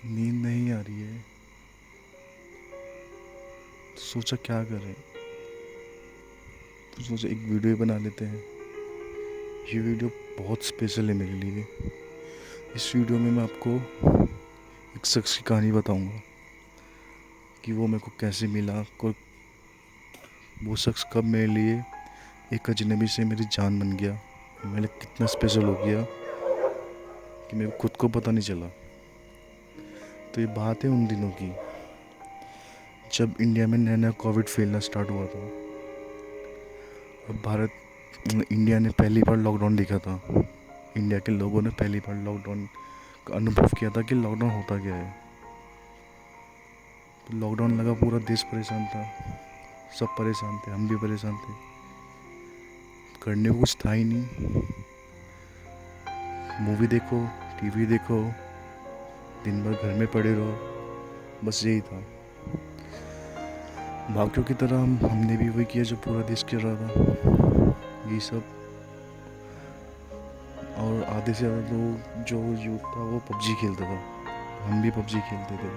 नींद नहीं आ रही है तो सोचा क्या करें। तो सोचा एक वीडियो बना लेते हैं। ये वीडियो बहुत स्पेशल है मेरे लिए। इस वीडियो में मैं आपको एक शख्स की कहानी बताऊंगा कि वो मेरे को कैसे मिला, को वो शख्स कब मेरे लिए एक अजनबी से मेरी जान बन गया, मेरे लिए कितना स्पेशल हो गया कि मेरे को खुद को पता नहीं चला। तो ये बात है उन दिनों की जब इंडिया में नया नया कोविड फैलना स्टार्ट हुआ था और इंडिया ने पहली बार लॉकडाउन देखा था। इंडिया के लोगों ने पहली बार लॉकडाउन का अनुभव किया था कि लॉकडाउन होता क्या है। तो लॉकडाउन लगा, पूरा देश परेशान था, सब परेशान थे, हम भी परेशान थे। करने को कुछ था ही नहीं। मूवी देखो, टीवी देखो, दिन भर घर में पड़े रहो, बस यही था। बाकियों की तरह हमने भी वही किया जो पूरा देश कर रहा था, यही सब। और आधे से ज़्यादा लोग, जो यूथ था वो पबजी खेलता था, हम भी पबजी खेलते थे।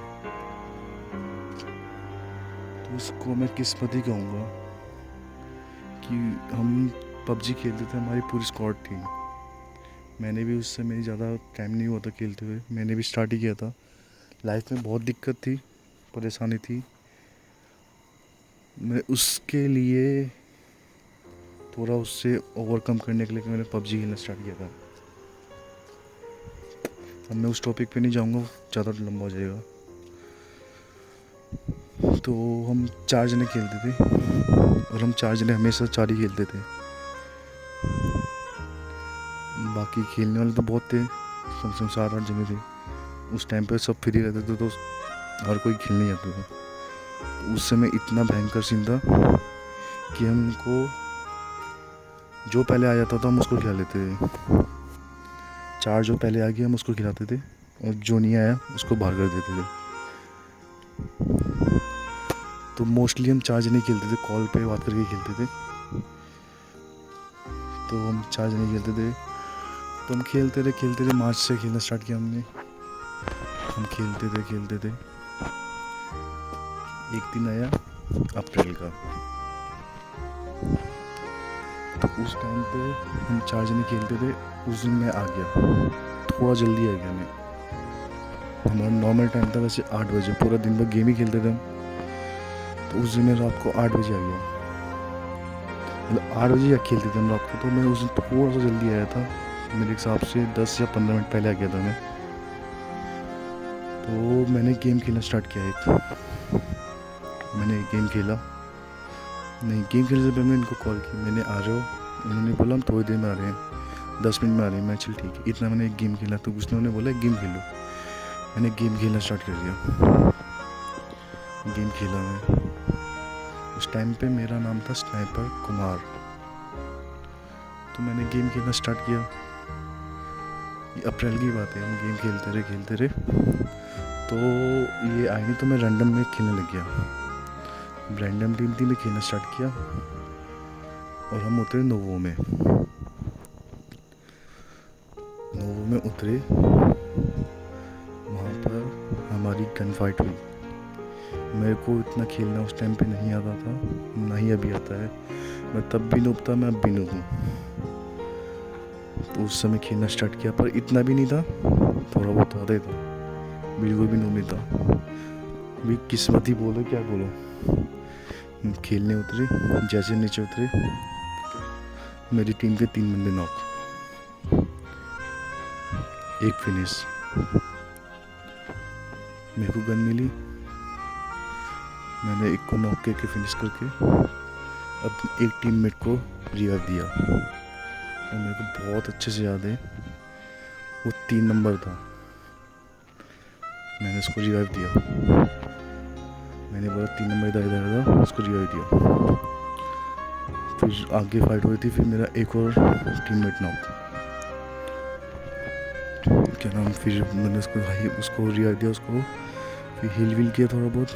तो उसको मैं किस्मत ही कहूँगा कि हम पबजी खेलते थे, हमारी पूरी स्क्वाड थी। मैंने भी उससे, मेरी ज़्यादा टाइम नहीं हुआ था खेलते हुए, मैंने भी स्टार्ट ही किया था। लाइफ में बहुत दिक्कत थी, परेशानी थी। मैं उसके लिए थोड़ा उससे ओवरकम करने के लिए मैंने पबजी खेलना स्टार्ट किया था। अब मैं उस टॉपिक पे नहीं जाऊँगा, ज़्यादा लंबा हो जाएगा। तो हम 4 जने खेलते थे और हम 4 जने हमेशा 4 ही खेलते थे। बाकी खेलने वाले तो बहुत थे, कम से कम 7-8 जने थे। उस टाइम पे सब फ्री रहते थे तो हर कोई खेलने जाता था। तो उस समय इतना भयंकर सीन था कि हमको जो पहले आ जाता था हम उसको खिला लेते थे। 4 जो पहले आ गए हम उसको खिलाते थे और जो नहीं आया उसको बाहर कर देते थे। तो मोस्टली हम 4 जने खेलते थे, कॉल पे बात करके खेलते थे। तो हम 4 जने खेलते थे, तो हम खेलते थे। मार्च से खेलना स्टार्ट किया हमने। हम खेलते थे। एक दिन आया अप्रैल का, तो उस टाइम पे हम 4 जने खेलते थे। उस दिन मैं आ गया, थोड़ा जल्दी आ गया मैं। हमारा नॉर्मल टाइम था वैसे 8 बजे, पूरा दिन भर गेम ही खेलते थे हम। तो उस दिन मैं रात को 8 बजे आ गया, मतलब 8 बजे खेलते थे हम रात को। तो मैं उस दिन थोड़ा सा जल्दी आया था, मेरे हिसाब से 10 या 15 मिनट पहले आ गया था मैं। तो मैंने गेम खेलना स्टार्ट किया। मैंने गेम खेला, नहीं गेम खेलने से पहले मैंने इनको कॉल की, मैंने आ रहे हो? उन्होंने बोला हम थोड़ी देर में आ रहे हैं, 10 मिनट में आ रहे हैं। मैं चल ठीक है। इतना मैंने एक गेम खेला तो उन्होंने बोला गेम खेलो। मैंने गेम खेलना स्टार्ट कर दिया। गेम खेला मैं। उस टाइम पे मेरा नाम था स्नाइपर कुमार। तो मैंने गेम खेलना स्टार्ट किया। ये अप्रैल की बात है, हम गेम खेलते रहे। तो ये आई नहीं तो मैं रैंडम में खेलने लग गया। रैंडम टीम थी, मैं खेलना स्टार्ट किया और हम उतरे नोवो में। उतरे, वहाँ पर हमारी गन फाइट हुई। मेरे को इतना खेलना उस टाइम पे नहीं आता था, ना ही अभी आता है। मैं तब भी नूब था, मैं अब भी नूब हूँ। तो उस समय खेलना स्टार्ट किया, पर इतना भी नहीं था, थोड़ा बहुत आता ही था, बिल्कुल भी नूब नहीं था। भी किस्मत ही बोलो, क्या बोलो। खेलने उतरे, जैसे नीचे उतरे मेरी टीम के 3 बंदे नॉक, एक फिनिश। मेरे को गन मिली, मैंने एक को नॉक करके फिनिश करके अब एक टीममेट को रिवाइव दिया। और मेरे को बहुत अच्छे से याद है, वो 3 नंबर था। मैंने उसको रिवाइव दिया, मैंने बोला 3 नंबर इधर इधर था, उसको रिवाइव दिया। फिर आगे फाइट हुई थी, फिर मेरा एक और टीममेट नॉक, क्या नाम, फिर मैंने उसको रिवाइव दिया, उसको फिर हील वील किया थोड़ा बहुत।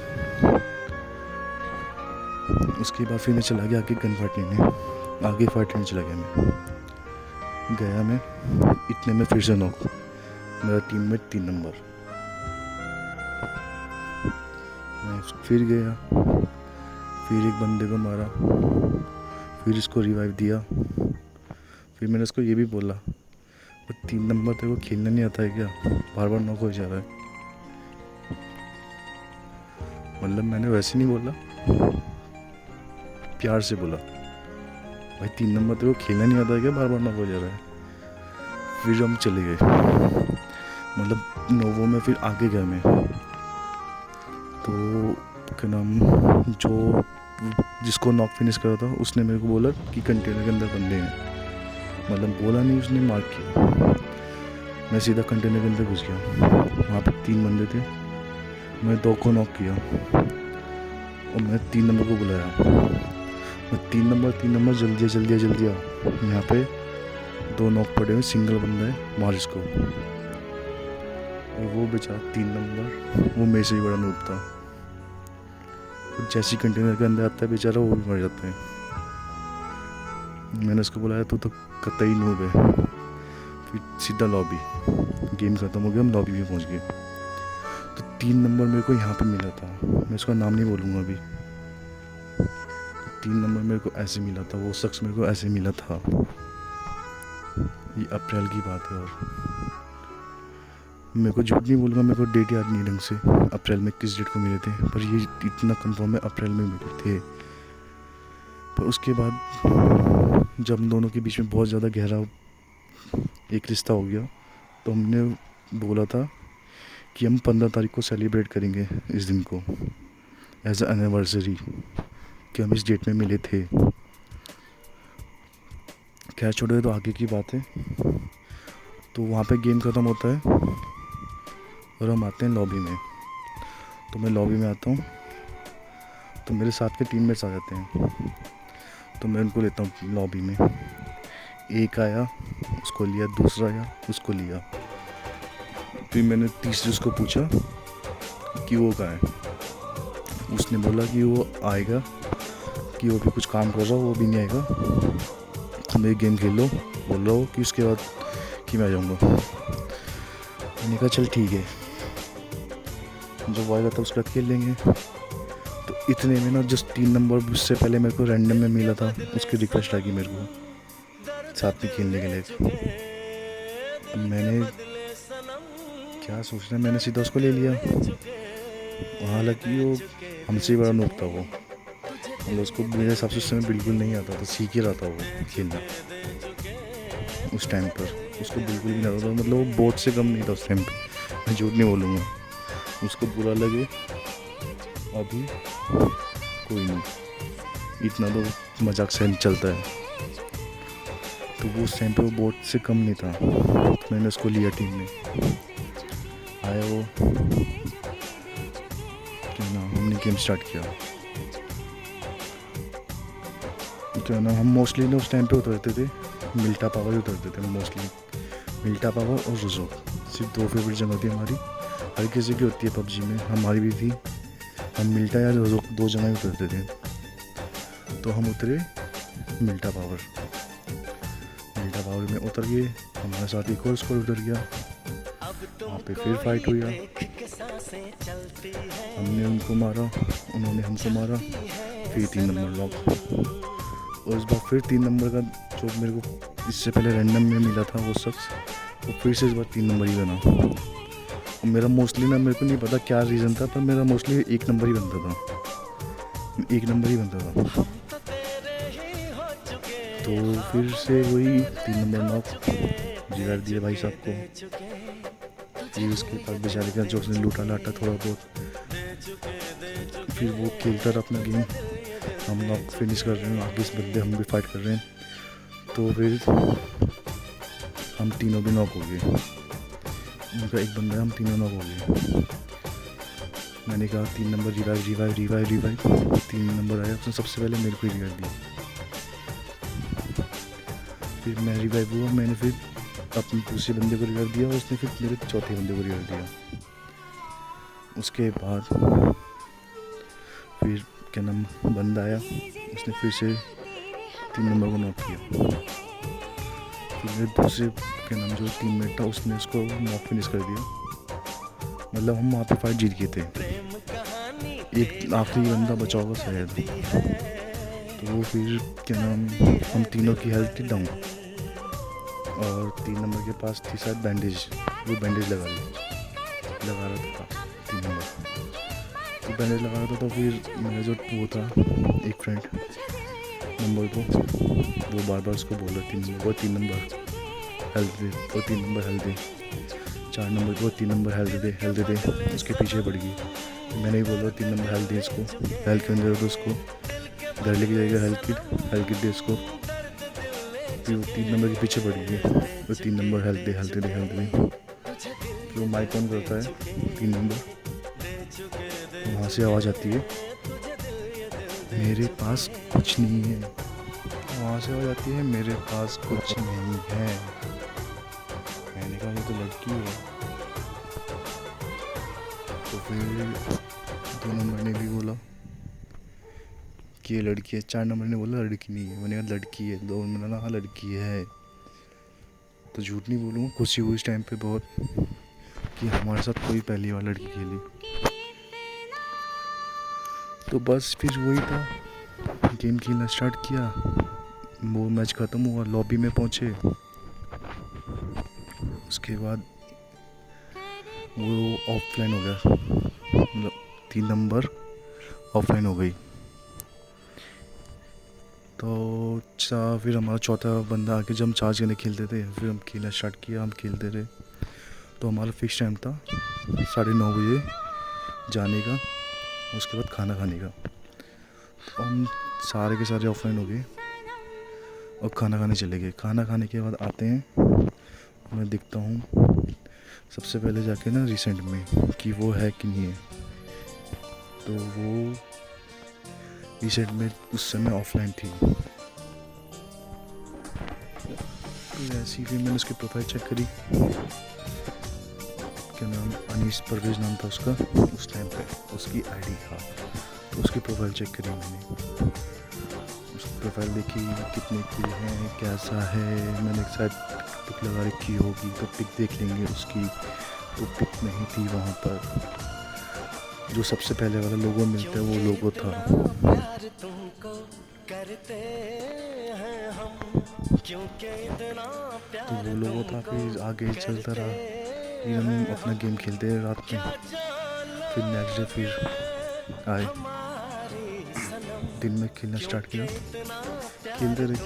उसके बाद फिर मैं चला गया आगे गन फाइट लेने, आगे फाइट लेने चला गया मैं। इतने में फिर से नॉक, मेरा टीममेट 3 नंबर। मैं फिर गया, फिर एक बंदे को मारा, फिर इसको रिवाइव दिया। फिर मैंने उसको ये भी बोला, वो 3 नंबर तेरे को खेलना नहीं आता है क्या, बार बार नॉक हो जा रहा है। मतलब मैंने वैसे नहीं बोला, प्यार से बोला, भाई 3 नंबर तेरे को खेलना नहीं आता है क्या, बार बार नॉक हो जा रहा है। फिर हम चले गए, मतलब नोवो में फिर आगे गया मैं। तो क्या नाम, जो जिसको नॉक फिनिश करा था उसने मेरे को बोला कि कंटेनर के अंदर बंदे हैं। मतलब बोला नहीं, उसने मार्क किया। मैं सीधा कंटेनर के अंदर घुस गया। वहाँ पे 3 बंदे थे, मैं 2 को नॉक किया और मैं 3 नंबर को बुलाया। मैं 3 नंबर जल्दी आ। यहाँ पे 2 नॉक पड़े हुए, सिंगल बंदा है, मार इसको। और वो बेचारा 3 नंबर, वो मेरे से ही बड़ा नूब था। जैसी कंटेनर के अंदर आता है बेचारा, वो भी मर जाता है। मैंने उसको बुलाया, तू तो कतई नूब है। फिर सीधा लॉबी, गेम ख़त्म हो गया, हम लॉबी में पहुंच गए। तो 3 नंबर मेरे को यहाँ पे मिला था, मैं उसका नाम नहीं बोलूँगा अभी। 3 नंबर मेरे को ऐसे मिला था, वो शख्स मेरे को ऐसे मिला था। ये अप्रैल की बात है, और मेरे को झूठ नहीं बोलूँगा, मेरे को डेट याद नहीं ढंग से अप्रैल में किस डेट को मिले थे, पर ये इतना कंफर्म है अप्रैल में मिले थे। पर उसके बाद जब हम दोनों के बीच में बहुत ज़्यादा गहरा एक रिश्ता हो गया, तो हमने बोला था कि हम 15 तारीख को सेलिब्रेट करेंगे इस दिन को एज ए एनिवर्सरी, कि हम इस डेट में मिले थे। खैर छोड़ो, तो आगे की बात है। तो वहाँ पे गेम ख़त्म होता है और हम आते हैं लॉबी में। तो मैं लॉबी में आता हूँ, तो मेरे साथ के टीममेट्स आ जाते हैं, तो मैं उनको लेता हूँ लॉबी में। एक आया, उसको लिया, दूसरा आया, उसको लिया। फिर मैंने तीसरे उसको पूछा कि वो कहाँ है। उसने बोला कि वो आएगा, कि वो भी कुछ काम कर रहा हो, वो भी नहीं आएगा, तो मैं गेम खेल लो, बोल रहा हो कि उसके बाद कि मैं आ जाऊँगा। मैंने कहा चल ठीक है, जब आएगा तब उसके बाद खेल लेंगे। तो इतने में ना, जस्ट 3 नंबर उससे पहले मेरे को रैंडम में मिला था, उसकी रिक्वेस्ट आ गई मेरे को साथ में खेलने के लिए। मैंने क्या सोचना, मैंने सीधा उसको ले लिया। हालांकि वो हमसे ही बड़ा नूब था वो, मतलब उसको मेरे हिसाब से उस समय बिल्कुल नहीं आता था, सीख ही रहा था वो खेलना। उस टाइम पर उसको बिल्कुल भी नहीं आता था, मतलब वो बोर्ड से कम नहीं था उस टाइम पे, मैं झूठ नहीं बोलूँगा। उसको बुरा लगे अभी कोई नहीं, इतना तो मजाक से चलता है। तो वो उस टाइम पे वो बोर्ड से कम नहीं था, तो मैंने उसको लिया टीम में। आया वो, क्या नाम, हमने गेम स्टार्ट किया। क्या नाम, हम मोस्टली ना उस टाइम पे उतरते थे, मिल्टा पावर ही उतरते थे मोस्टली। मिल्टा पावर और रोजो सिर्फ 2 फेवरेट जगह थी हमारी। हर किसी की होती है पबजी में, हमारी भी थी। हम मिल्टा या रोजो 2 जगह ही उतरते थे। तो हम उतरे मिल्टा पावर में उतर गए, हमारे साथ एक और स्क्वाड उतर गया। वहाँ पे फिर फाइट हुई, हमने उनको मारा, उन्होंने हमको मारा। फिर 3 नंबर लॉक, और इस बार फिर 3 नंबर का जो मेरे को इससे पहले रैंडम में मिला था वो शख्स, वो फिर से इस बार 3 नंबर ही बना। और मेरा मोस्टली ना, मेरे को नहीं पता क्या रीज़न था, पर मेरा मोस्टली 1 नंबर ही बनता था, 1 नंबर ही बनता था। तो फिर से वही 3 नंबर नॉक, जिगर दिए भाई साहब को। फिर उसके बाद बेचारे का जो उसने लूटा लाटा थोड़ा बहुत, फिर वो खेलता रहा अपना गेम। हम नॉक फिनिश कर रहे हैं, आगे इस बंदे हम भी फाइट कर रहे हैं। तो फिर हम तीनों भी नॉक हो गए, उनका एक बंदा है, हम तीनों नॉक हो गए। मैंने कहा 3 नंबर रिवाइव। 3 नंबर आया, उसने सबसे पहले मेरे को ही रिवाइव दिया। फिर मैं रिवाइव हुआ, मैंने फिर अपने दूसरे बंदे को रिवाइव दिया, और उसने फिर मेरे चौथे बंदे को रिवाइव दिया। उसके बाद फिर क्या नाम, बंदा आया, उसने फिर से 3 नंबर को नॉक किया। फिर मेरे दूसरे क्या नाम जो टीममेट था, उसने उसको नॉक फिनिश कर दिया। मतलब हम वहाँ पे फाइट जीत गए थे। एक आखिरी बंदा बचा होगा शायद। तो फिर क्या नाम, हम तीनों की हेल्थ थी डाउन, और 3 नंबर के पास थी शायद बैंडेज, वो बैंडेज लगा रहा था 3 नंबर। तो बैंडेज लगा रहा था, तो फिर मेरा जो वो था एक फ्रेंड नंबर को, वो बार बार उसको बोल रहा 3 नंबर को 3 नंबर हेल्थ दे, और 3 नंबर हेल्थ दे, 4 नंबर को 3 नंबर हेल्थ दे। उसके पीछे पड़ गई। तो मैंने ही बोला 3 नंबर हेल्थ दे इसको, हेल्थ क्यों दे रहा था उसको, घर लेके जाएगा हेल्थ किट दे इसको। फिर वो 3 नंबर के पीछे पड़ गई, वो 3 नंबर हेल्थ दे। फिर वो माइक ऑन करता है 3 नंबर, वहाँ से आवाज़ आती है मेरे पास कुछ नहीं है। वहाँ से आवाज़ आती है मेरे पास कुछ नहीं है। मैंने कहा ये तो लड़की है। तो फिर 2 नंबर ने भी बोला कि ये लड़की है, 4 नंबर ने बोला लड़की नहीं है। मैंने कहा लड़की है। 2 नंबर ने कहा हाँ लड़की है। तो झूठ नहीं बोलूँगा, खुशी हुई इस टाइम पे बहुत कि हमारे साथ कोई पहली बार लड़की खेली। तो बस फिर वही था, गेम खेलना स्टार्ट किया, वो मैच ख़त्म हुआ, लॉबी में पहुँचे। उसके बाद वो ऑफलाइन हो गया, मतलब 3 नंबर ऑफलाइन हो गई। तो फिर हमारा चौथा बंदा आके जब हम चार्ज करने खेलते थे, फिर हम खेलना स्टार्ट किया, हम खेलते रहे। तो हमारा फिक्स टाइम था 9:30 बजे जाने का, उसके बाद खाना खाने का। तो हम सारे के सारे ऑफलाइन हो गए और खाना खाने चले गए। खाना खाने के बाद आते हैं, मैं देखता हूँ सबसे पहले जाके ना रिसेंट में कि वो है कि नहीं है। तो वो रिसेंट में उस समय ऑफलाइन थी। तो ऐसी फिर मैंने उसकी प्रोफाइल चेक करी, क्या नाम, अनीस परवेज नाम था उसका उस टाइम पे, उसकी आईडी था। तो उसकी प्रोफाइल चेक करी मैंने, उसकी प्रोफाइल देखी कितने किल हैं, कैसा है। मैंने शायद पिक लगा रखी होगी, तो पिक देख लेंगे उसकी। तो पिक नहीं थी वहाँ पर, जो सबसे पहले वाला लोगो मिलता है वो लोगो था। तो वो लोगो था। फिर आगे चलता रहा, फिर हम अपना गेम खेलते रहे रात में। फिर नेक्स्ट डे फिर आए, दिन में खेलना स्टार्ट किया, खेलते रहे।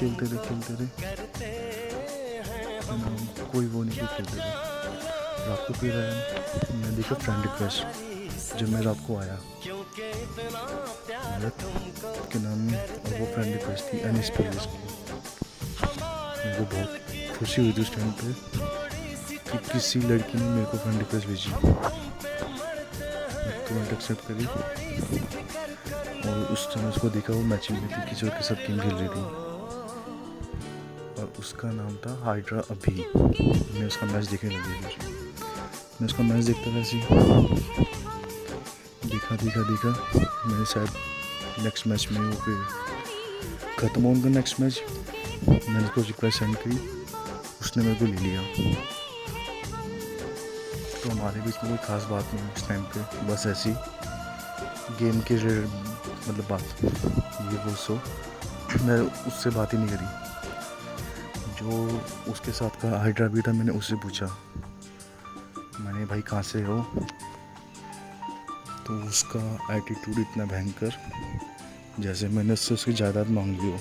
कोई वो नहीं, खेलते रहे। रात को फिर आया, मैं देखा फ्रेंड रिक्वेस्ट। जब मैं रात को आया, क्या नाम है, और वो फ्रेंड रिक्वेस्ट थी एनएस पुलिस की। मेरे को बहुत खुशी हुई थी उस टाइम पे कि किसी लड़की ने मेरे को फ्रेंड रिक्वेस्ट भेजी। मैं तुरंत एक्सेप्ट करी, और उस टाइम उसको देखा वो मैचिंग में थी, किसी और के साथ गेम खेल रही थी, और उसका नाम था हाइड्रा अभी। मैं उसका मैच देखने लगी। फिर मैं उसका मैच देखता था, ऐसे देखा। मैंने शायद नेक्स्ट मैच में वो फिर ख़त्म हो उनका नेक्स्ट मैच, मैंने उसको रिक्वेस्ट सेंड की, उसने मेरे को ले लिया। तो हमारे बीच में कोई ख़ास बात नहीं उस टाइम पे, बस ऐसी गेम के मतलब बात ये वो सो मैं उससे बात ही नहीं करी। जो उसके साथ का हाइड्रा भी था, मैंने उससे पूछा, मैंने भाई कहाँ से हो। तो उसका एटीट्यूड इतना भयंकर, जैसे मैंने उससे उसकी जायदाद मांग ली हो।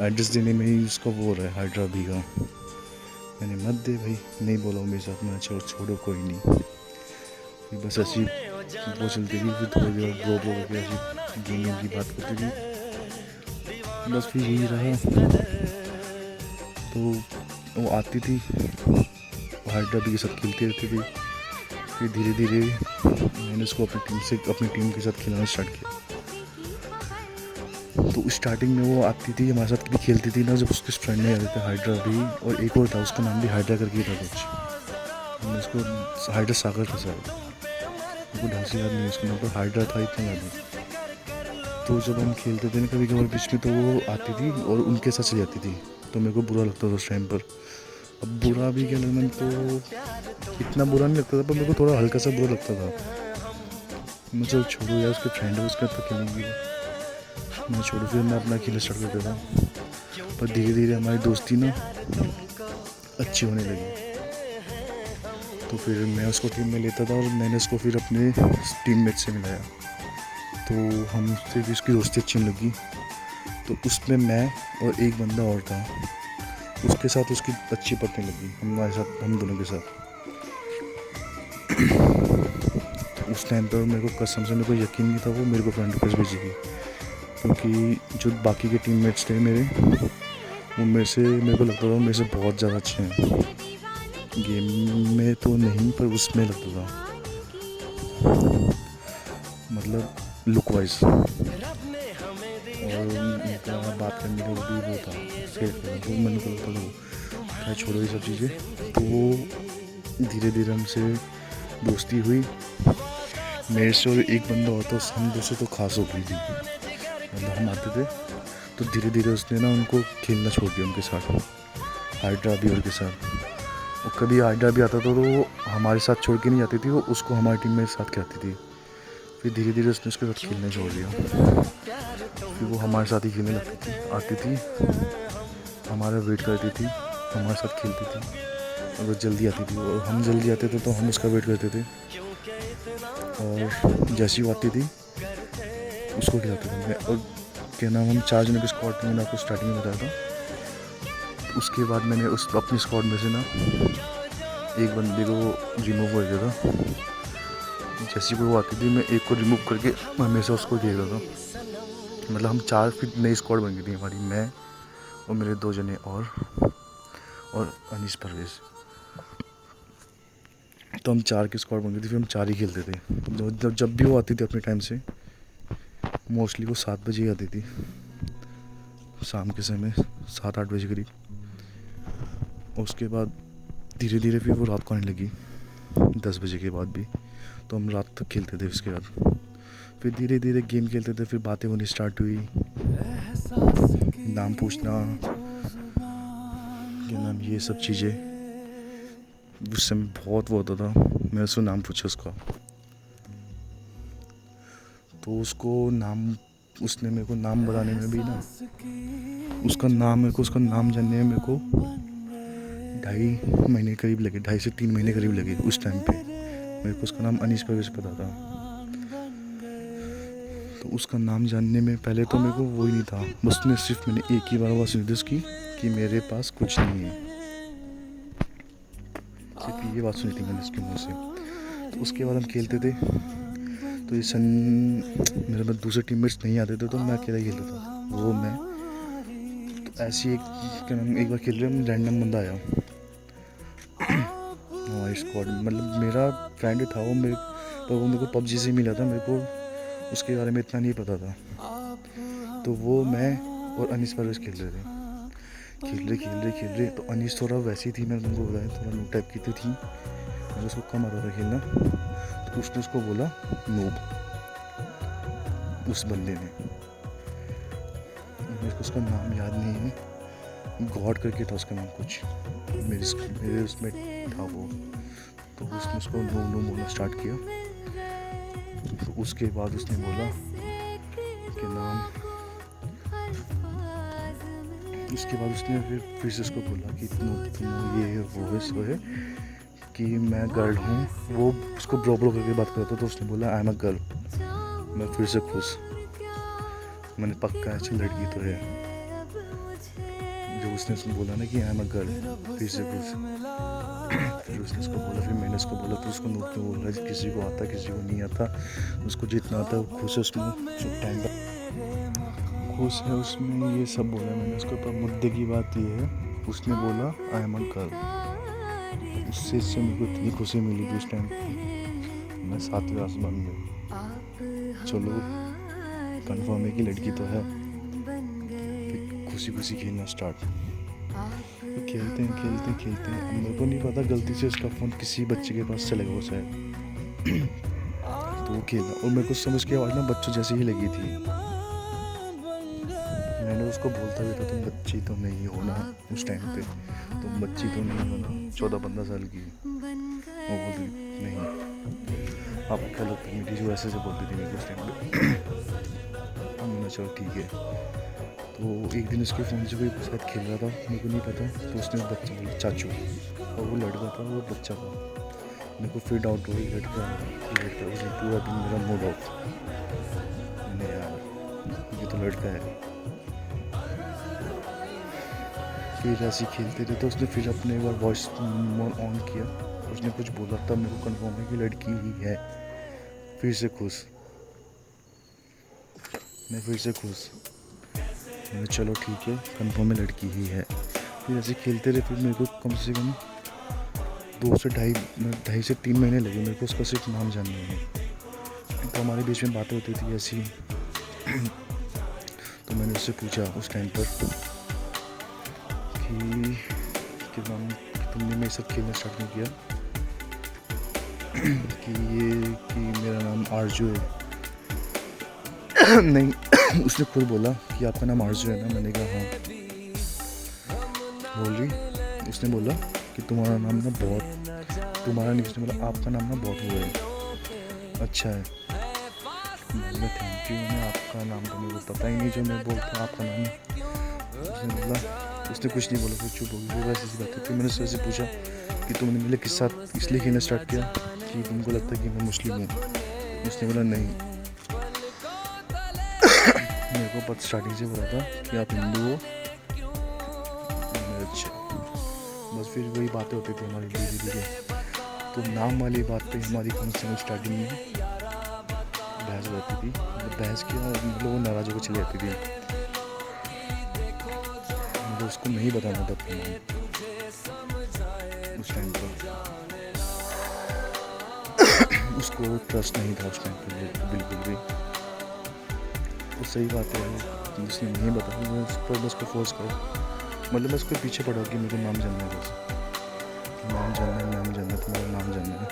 एड्रेस देने में ही उसका वो रहा है हाइड्रा भी का। मैंने मत दे भाई, नहीं बोला मेरे साथ। मैं छोड़ो कोई नहीं। फिर बस ऐसी वो चलती थी, फिर थोड़ी देर ब्रो करके ऐसी गेम की बात करती थी। बस फिर यही रहा। तो वो आती थी, हाइड्रा भी के साथ खेलती रहती थी। फिर धीरे धीरे मैंने उसको अपनी टीम के साथ खिलाना स्टार्ट किया। तो स्टार्टिंग में वो आती थी हमारे साथ भी खेलती थी ना, जब उसके फ्रेंड नहीं आते थे हाइड्रा भी, और एक और था उसका नाम भी हाइड्रा करके था कुछ। मैं उसको हाइड्रा सागर था शायद, उनको ढंग से याद नहीं उसका नाम, पर हाइड्रा था इतना याद नहीं। तो जब हम खेलते थे ना कभी कभार बीच में, तो वो आती थी और उनके साथ चली जाती थी। तो मेरे को बुरा लगता था उस टाइम पर। अब बुरा भी क्या लगना, तो इतना बुरा नहीं लगता था, पर मेरे को थोड़ा हल्का सा बुरा लगता था मैं चल छोड़ो यार, उसके फ्रेंड है उसके तो खेलेंगे मैं छोड़ो, फिर मैं अपना खेलना स्टार्ट कर देता हूँ। पर धीरे धीरे हमारी दोस्ती ना अच्छी होने लगी। तो फिर मैं उसको टीम में लेता था और मैंने उसको फिर अपने टीममेट से मिलाया, तो हमसे भी उसकी दोस्ती अच्छी होने लगी। तो उसमें मैं और एक बंदा और था, उसके साथ उसकी अच्छी पड़ने लगी हमारे साथ, हम दोनों के साथ। उस टाइम पर मेरे को कसम से मेरे को यकीन नहीं था वो मेरे को फ्रेंड रिक्वेस्ट भेजेगी, क्योंकि जो बाकी के टीममेट्स थे मेरे, वो मेरे को लगता था मेरे से बहुत ज़्यादा अच्छे हैं। गेम में तो नहीं पर उसमें लगता था, मतलब लुक वाइज, और उनका बात करने का भी वो था फेयर था, तो मैंने को लगता था क्या छोड़ो ये सब चीज़ें। तो वो धीरे धीरे हमसे दोस्ती हुई, मेरे से और एक बंदा और तो हम दोस्तों तो खास हो गई थी। मतलब हम आते थे तो धीरे धीरे उसने ना उनको खेलना छोड़ दिया उनके साथ, हाइड्रा भी और के साथ। और कभी हाइड्रा भी आता था तो वो हमारे साथ छोड़ के नहीं जाती थी, वो उसको हमारी टीम में साथ खिलाती थी। फिर धीरे धीरे उसने उसके साथ खेलना छोड़ दिया, फिर वो हमारे साथ ही खेलने लगती थी, आती थी हमारा वेट करती थी, हमारे साथ खेलती थी। और वो जल्दी आती थी और हम जल्दी आते थे तो हम उसका वेट करते थे, और जैसी वो आती थी उसको खिलाते थे। और क्या नाम, हम 4 जनों के स्क्वाड में, मैंने आपको स्टार्टिंग में बताया था। उसके बाद मैंने उस अपनी स्क्वाड में से ना एक बंदे को रिमूव कर दिया था। जैसी कोई वो आती थी मैं एक को रिमूव करके मैं हमेशा उसको देखता था। मतलब हम 4 फिर नई स्क्वाड बन गई थी हमारी, मैं और मेरे 2 जने और अनीस परवेज़। तो हम 4 की स्क्वाड बन गई थी, फिर हम 4 ही खेलते थे। जब भी वो आती थी अपने टाइम से, मोस्टली वो 7 बजे ही आती थी, शाम के समय 7-8 बजे करीब। उसके बाद धीरे धीरे फिर वो रात को आने लगी 10 बजे के बाद भी, तो हम रात तक खेलते थे। उसके बाद फिर धीरे धीरे गेम खेलते थे, फिर बातें होनी स्टार्ट हुई, नाम पूछना, क्या नाम, ये सब चीज़ें। उस समय बहुत वो होता था, मैं उसको नाम पूछा उसका, तो उसको नाम, उसने मेरे को नाम बताने में भी ना, उसका नाम जानने में मेरे को 2.5 महीने करीब लगे, 2.5 से 3 महीने करीब लगे। उस टाइम पे मेरे को उसका नाम अनीस परवेज़ पता था। तो उसका नाम जानने में पहले तो मेरे को वो ही नहीं था, बस ने सिर्फ मैंने एक ही बार आवाज़ सुनी थी उसकी कि मेरे पास कुछ नहीं है, सिर्फ ये बात सुनी थी मैंने उसके मुँह से। तो उसके बाद हम खेलते थे, तो ये मेरे पास दूसरे टीममेट्स नहीं आते थे तो मैं अकेला ही खेलता था, वो मैं। तो ऐसी एक बार खेल रहे हम, रैंडम बंदा आया हमारी स्क्वाड में, मतलब मेरा फ्रेंड था वो, पर वो मेरे को पबजी से मिला था, मेरे को उसके बारे में इतना नहीं पता था। तो वो, मैं और अनीस परवेज़ खेल रहे थे, खेल रहे। तो अनीस थोड़ा वैसी थी, मैंने तुमको बताया, थोड़ा नूब टाइप की तो थी, मुझे उसको कम आता था खेलना। तो उसने उसको बोला नूब, उस बंदे ने, मेरे को उसका नाम याद नहीं है, गॉड करके था उसका नाम कुछ, मेरे उसमें था वो। तो उसने उसको नूब बोलना स्टार्ट किया। तो उसके बाद उसने बोला कि नाम, उसके बाद उसने फिर से उसको बोला कि तुम ये वो है सो है कि मैं गर्ल हूँ। वो उसको ब्रो करके बात करता था, तो उसने बोला आई एम अ गर्ल। मैं फिर से खुश, मैंने पक्का अच्छी लड़की तो है। जब उसने बोला ना कि आई एम अ गर्ल, फिर से खुश। फिर उसने उसको बोला, फिर मैंने उसको बोला, तो उसको नोट क्यों बोल रहा है, किसी को आता किसी को नहीं आता, उसको जितना आता है वो खुश है उसमें, टाइम का खुश है उसमें। ये सब बोला मैंने उसको। पर मुद्दे की बात ये है, उसने बोला आई एम अ गर्ल, उससे मेरे को इतनी खुशी मिली थी उस टाइम, मैं 7वें आसमान में, चलो कंफर्म है कि लड़की तो है। फिर खुशी खेलना स्टार्ट, तो खेलते हैं। अब मेरे को नहीं पता, गलती से उसका फ़ोन किसी बच्चे के पास चला गया वो शायद। तो वो खेला और मेरे को समझ के आवाज़ ना बच्चों जैसी ही लगी थी। मैंने उसको बोलता भी था तुम बच्ची तो नहीं हो ना, उस टाइम पे तुम बच्ची तो नहीं हो ना, 14-15 साल की। वो बोलती नहीं। आपको क्या लगता है मेरी जो ऐसे बोलती थी मेरे को उस टाइम पे। हमने चलो ठीक है। तो एक दिन उसके फ़ोन से कोई उसके साथ खेल रहा था, मेरे को नहीं पता, तो उसने बच्चा बोला चाचू, और वो लड़का था, वो बच्चा था। मेरे को फिर डाउट हो गई लड़का उसने पूरा दिन मेरा मूड ऑफ। मैंने यार ये तो लड़का है। फिर ऐसे खेलते थे तो उसने फिर अपने एक बार वॉइस ऑन किया, उसने कुछ बोला था, मेरे को कंफर्म है कि लड़की ही है। फिर से खुश, मैं फिर से खुश, मैंने चलो ठीक है कंफर्म है लड़की ही है। फिर ऐसे खेलते रहे, फिर मेरे को कम से कम 2 से 3 महीने लगे मेरे को उसका सिर्फ नाम जानने में। तो हमारे बीच में बातें होती थी ऐसी। तो मैंने उससे पूछा उस टाइम पर कि तुमने मेरे साथ खेलना स्टार्ट नहीं किया कि मेरा नाम आरजू है। नहीं, उसने खुद बोला कि आपका नाम आरजू है ना। मैंने कहा हाँ। बोल रही, उसने बोला कि तुम्हारा नाम ना बहुत, तुम्हारा नहीं, उसने बोला आपका नाम ना बहुत हुआ है, अच्छा है। मैं थैंक यू, मैं आपका नाम तो मेरे को पता ही नहीं जो मैं बोलता हूँ आपका नाम। उसने बोला, उसने कुछ नहीं बोला, फिर चुप हो गई। वैसे ऐसी बात है। फिर मैंने उससे पूछा कि तुमने मेरे के साथ इसलिए खेलना स्टार्ट किया कि तुमको लगता है कि मैं मुस्लिम हूँ। उसने बोला नहीं, मेरे को पता स्टार्टिंग से बोला था कि आप हिंदू हो। अच्छा, बस फिर वही बातें होती थी हमारी धीरे धीरे। तो नाम वाली बात पे हमारी कम से कम स्टार्टिंग में बहस हो जाती थी। बहस किया, मतलब वो नाराज़ होकर चली जाती थी। मुझे उसको नहीं बताना था अपना नाम उस टाइम पर। उसको ट्रस्ट नहीं था उस टाइम पर बिल्कुल भी। तो सही बात है, उसने नहीं बताया, मैं उस पर बस को फोर्स करो, मतलब मैं उसके पीछे पड़ा कि मेरे को नाम जानना है, बस नाम जानना है, तुम्हारा नाम जानना है।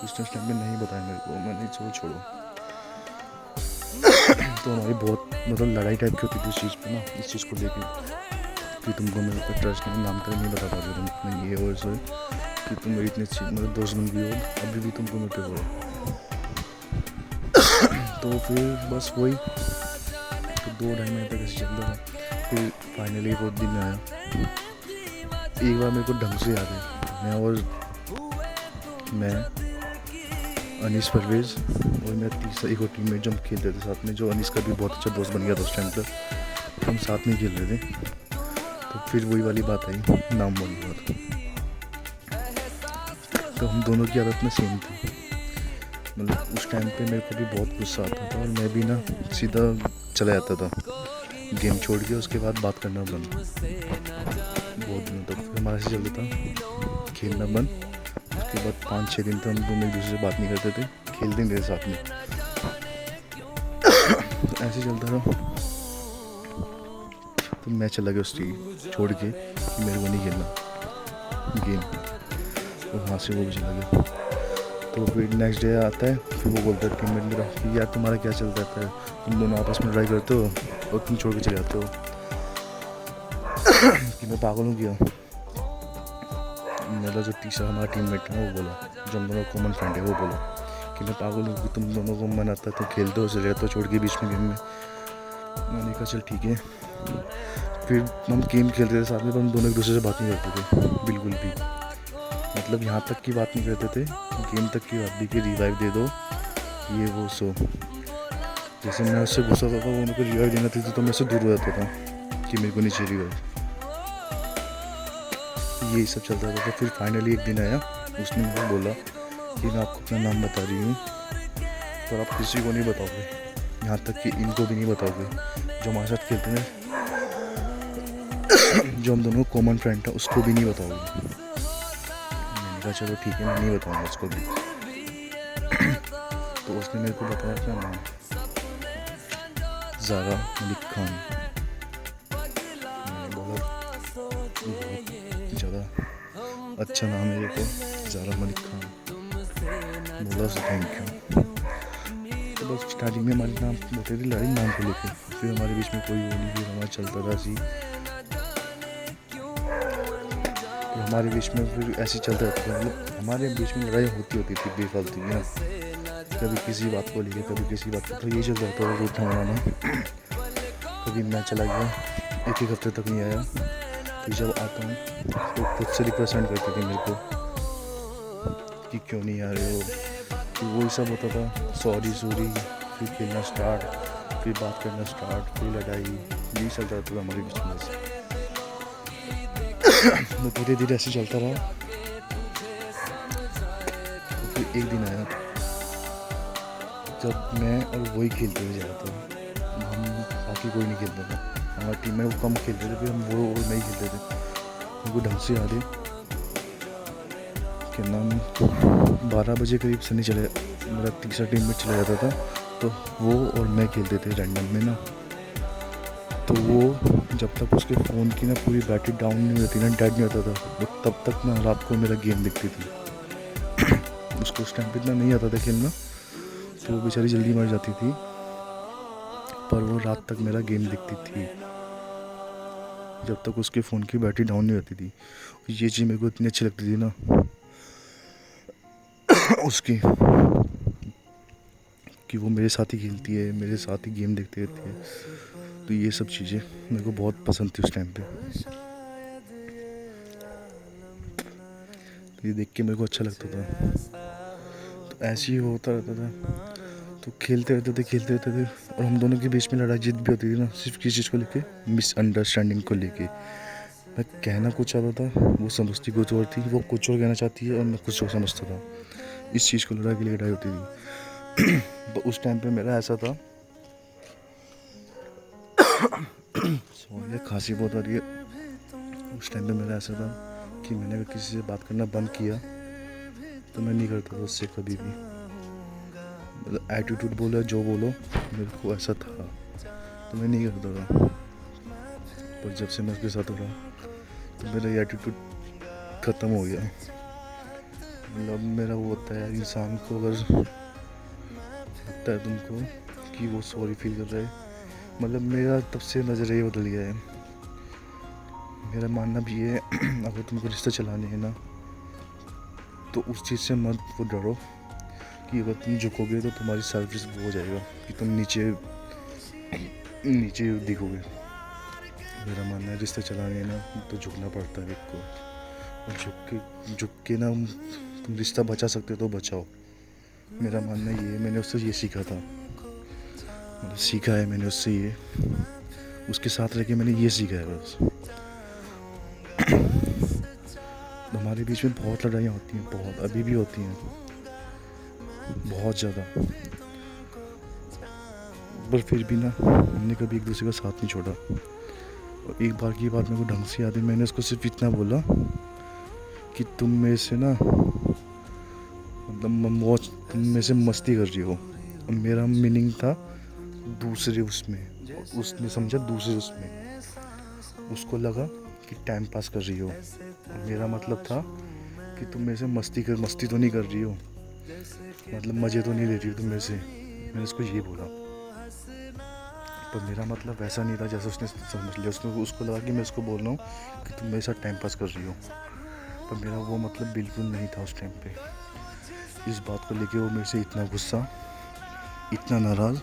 उसने उस टाइम में नहीं बताया मेरे को। मैंने चलो छोड़ो। तो हमारी बहुत मतलब लड़ाई टाइप की होती थी इस चीज़ पे ना, इस चीज़ को लेके कि तुमको मेरे को ट्रस्ट नहीं, नाम तक नहीं बता पाते तुम इतने ये और सो कि तुम मेरी इतनी अच्छी मतलब दोस्त बन गई हो, अभी भी तुमको मेरे पे हो। तो फिर बस वही, तो 2-2.5 महीने तक ऐसे चलता था। फिर फाइनली वो दिन आया। एक बार मेरे को ढंग से याद है, मैं अनीस परवेज़ और मेरा तीसरा एक और टीममेट जो हम खेलते थे साथ में, जो अनीस का भी बहुत अच्छा दोस्त बन गया था उस टाइम पर, हम साथ में खेल रहे थे। तो फिर वही वाली बात आई, नाम वाली बात। तो हम दोनों की आदत में सेम थी, मतलब उस टाइम पे मेरे को भी बहुत गुस्सा आता था और मैं भी ना सीधा चला जाता था गेम छोड़ के। उसके बाद बात करना बंद बहुत दिनों तक। फिर हमारा ऐसे चलता था, खेलना बंद। उसके बाद 5-6 दिन तक हम दोनों एक दूसरे से बात नहीं करते थे, खेलते नहीं थे साथ में। तो ऐसे चलता था। तो मैं चला गया उस चीज़ छोड़ के कि मेरे को नहीं खेलना गेम, और वहाँ से वो भी चला गया। तो फिर नेक्स्ट डे आता है, फिर वो बोलता है टीममेट मेरा कि यार तुम्हारा क्या चलता है, तुम दोनों आपस में लड़ाई करते हो और तुम छोड़ के चले जाते हो। कि मैं पागल हूँ क्या। मेरा जो तीसरा हमारा टीममेट है वो बोला, जो हम दोनों कॉमन फ्रेंड है, वो बोला कि मैं पागल हूँ कि तुम दोनों को मन आता है तो खेलते हो, चले जाते हो छोड़ के बीच में गेम में। मैंने कहा चल ठीक है। फिर हम गेम खेलते थे साथ में, तो हम दोनों एक दूसरे से बात नहीं करते थे बिल्कुल भी, मतलब यहाँ तक की बात नहीं करते थे, गेम तक की बात भी कि रिवाइव दे दो ये वो सो। जैसे मैं उससे गुस्सा होता था, वो मेरे को रिवाइव देना थी तो मैं उससे दूर हो जाता था कि मेरे को नहीं चाहिए रिवाइव। यही सब चलता रहता था। फिर फाइनली एक दिन आया, उसने मुझे बोला कि मैं आपको अपना नाम बता रही हूँ पर आप किसी को नहीं बताओगे, यहाँ तक कि इनको भी नहीं बताओगे जो हमारे साथ खेलते हैं, जो हम दोनों कॉमन फ्रेंड था उसको भी नहीं बताओगे। मैंने कहा चलो ठीक है, मैं नहीं बताऊँगा उसको भी। तो उसने मेरे को बताया क्या नाम, ज़ारा मलिक खान। मैंने बोला बहुत ज़्यादा अच्छा नाम है ये तो, ज़ारा मलिक खान। बोला सो थैंक यू। तो बस स्टार्टिंग में हमारी नाम होती थी लड़ाई नाम को लेकर, फिर हमारे बीच में कोई वो नहीं, फिर हमारा चलता था ऐसी, हमारे बीच में फिर ऐसे चलता रहता था। मतलब हमारे बीच में लड़ाई होती थी बेफालतू की ना, कभी किसी बात को लेके, कभी किसी बात को, तो ये चल जाता है रूट बनाना। कभी मैं चला गया, एक हफ्ते तक नहीं आया, फिर जब आता हूँ तो खुद से रिप्रेजेंट करते थे मेरे को कि क्यों नहीं आ रहे हो। फिर वही सब होता था, सॉरी, फिर खेलना स्टार्ट, फिर बात करना स्टार्ट, फिर लड़ाई, यही चल रहा था हमारे बीच में। तो धीरे धीरे ऐसे चलता रहा। तो फिर एक दिन आया जब मैं और वही खेलते हुए जा रहा था, हम बाकी कोई नहीं खेलता था, हमारी टीम में वो कम खेलते थे, फिर हम वो और नहीं खेलते थे। उनको ढंग से याद है कि नाम 12 बजे करीब सनी चले, मेरा तीसरा टीम में चला जाता था, तो वो और मैं खेलते थे रैंडम में ना। तो वो जब तक उसके फ़ोन की ना पूरी बैटरी डाउन नहीं होती ना, डेड नहीं होता था, वो तब तक ना रात को मेरा गेम दिखती थी। उसको उस टाइम पे इतना नहीं आता था खेलना, तो वो बेचारी जल्दी मर जाती थी, पर वो रात तक मेरा गेम दिखती थी जब तक उसके फ़ोन की बैटरी डाउन नहीं होती थी। ये चीज़ मेरे को इतनी अच्छी लगती थी ना उसकी, कि वो मेरे साथ ही खेलती है, मेरे साथ ही गेम देखते रहती है। तो ये सब चीज़ें मेरे को बहुत पसंद थी उस टाइम पे। तो ये देख के मेरे को अच्छा लगता था। तो ऐसे ही होता रहता था, तो खेलते रहते थे, और हम दोनों के बीच में लड़ाई जीत भी होती थी ना, सिर्फ किस चीज़ को लेके, मिसअंडरस्टैंडिंग को लेके। मैं कहना कुछ चाहता था, वो समझती कुछ और थी, वो कुछ और कहना चाहती है और मैं कुछ और समझता था। इस चीज़ को लड़ाई के लिए लड़ाई होती थी। तो उस टाइम पे मेरा ऐसा था, सॉरी खांसी बहुत आ रही है। उस टाइम पे मेरा ऐसा था कि मैंने अगर किसी से बात करना बंद किया तो मैं नहीं करता था उससे कभी भी। मतलब एटीट्यूड बोलो जो बोलो, मेरे को ऐसा था, तो मैं नहीं करता था। पर जब से मैं उसके साथ हो रहा तो मेरा ये एटीट्यूड ख़त्म हो गया। मतलब मेरा वो होता है, इंसान को अगर लगता है तुमको कि वो सॉरी फील कर रहा है, मतलब मेरा तब से नज़रिया बदल गया है। मेरा मानना भी है अगर तुमको रिश्ता चलाने है ना, तो उस चीज़ से मत वो डरो कि अगर तुम झुकोगे तो तुम्हारी सेल्फ रिस्पेक्ट हो जाएगा, कि तुम नीचे दिखोगे। मेरा मानना है रिश्ता चलाने है ना तो झुकना पड़ता है एक को, और झुक के ना तुम रिश्ता बचा सकते हो तो बचाओ। मेरा मानना ये, मैंने उससे ये सीखा था, मतलब सीखा है मैंने उससे ये, उसके साथ रह के मैंने ये सीखा है बस। हमारे बीच में बहुत लड़ाइयाँ होती हैं, बहुत, अभी भी होती हैं, बहुत ज़्यादा, पर फिर भी ना हमने कभी एक दूसरे का साथ नहीं छोड़ा। और एक बार की बात मेरे को ढंग से याद है, मैंने उसको सिर्फ इतना बोला कि तुम मेरे से ना, मतलब तुम मेरे से मस्ती कर रही हो। और मेरा मीनिंग था दूसरे उसमें, उसने समझा दूसरे उसमें, उसको लगा कि टाइम पास कर रही हो, और मेरा मतलब था कि तुम मेरे से मस्ती तो नहीं कर रही हो, मतलब मज़े तो नहीं ले रही हो तुम मेरे से। मैंने उसको ये बोला, पर मेरा मतलब वैसा नहीं था जैसा उसने समझ लिया। उसको लगा कि मैं उसको बोल रहा हूँ कि तुम मेरे साथ टाइम पास कर रही हो, पर मेरा वो मतलब बिल्कुल नहीं था उस टाइम पे। इस बात को लेके वो मेरे से इतना गुस्सा, इतना नाराज़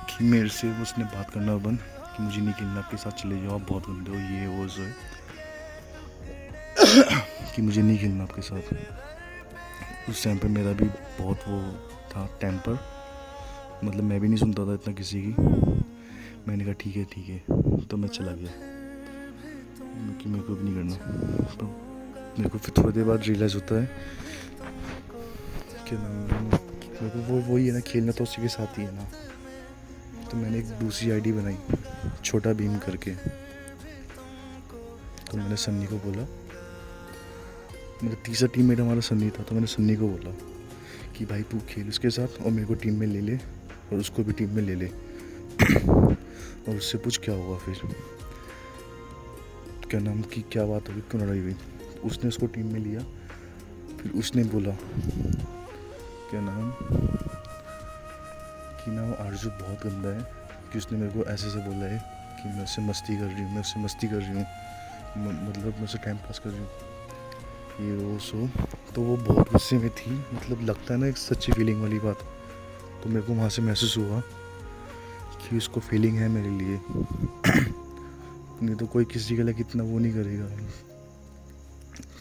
कि मेरे से उसने बात करना बंद, कि मुझे नहीं खेलना आपके साथ, चले जाओ आप बहुत गंदे हो, ये वो जो है कि मुझे नहीं खेलना आपके साथ। उस टाइम पे मेरा भी बहुत वो था टेम्पर, मतलब मैं भी नहीं सुनता था इतना किसी की। मैंने कहा ठीक है, तो मैं चला गया कि मेरे को भी नहीं करना। तो मेरे को फिर थोड़ी देर बाद रियलाइज़ होता है कि मेरे को वही है ना, खेलना तो उसी के साथ ही है ना। तो मैंने एक दूसरी आईडी बनाई, छोटा भीम करके। तो मैंने सन्नी को बोला, मेरा तीसरा टीममेट हमारा सन्नी था, तो मैंने सन्नी को बोला कि भाई तू खेल उसके साथ और मेरे को टीम में ले ले, और उसको भी टीम में ले ले, और उससे पूछ क्या हुआ, फिर क्या नाम की क्या बात हुई, क्यों लड़ाई हुई। उसने उसको टीम में लिया। फिर उसने बोला क्या नाम कि ना आरजू बहुत गंदा है, कि उसने मेरे को ऐसे बोला है कि मैं उससे मस्ती कर रही हूँ, मतलब मैं उससे टाइम पास कर रही हूँ, ये वो सो। तो वो बहुत गुस्से में थी, मतलब लगता है ना एक सच्ची फीलिंग वाली बात। तो मेरे को वहाँ से महसूस हुआ कि उसको फीलिंग है मेरे लिए। नहीं तो कोई किसी के लिए कितना वो नहीं करेगा,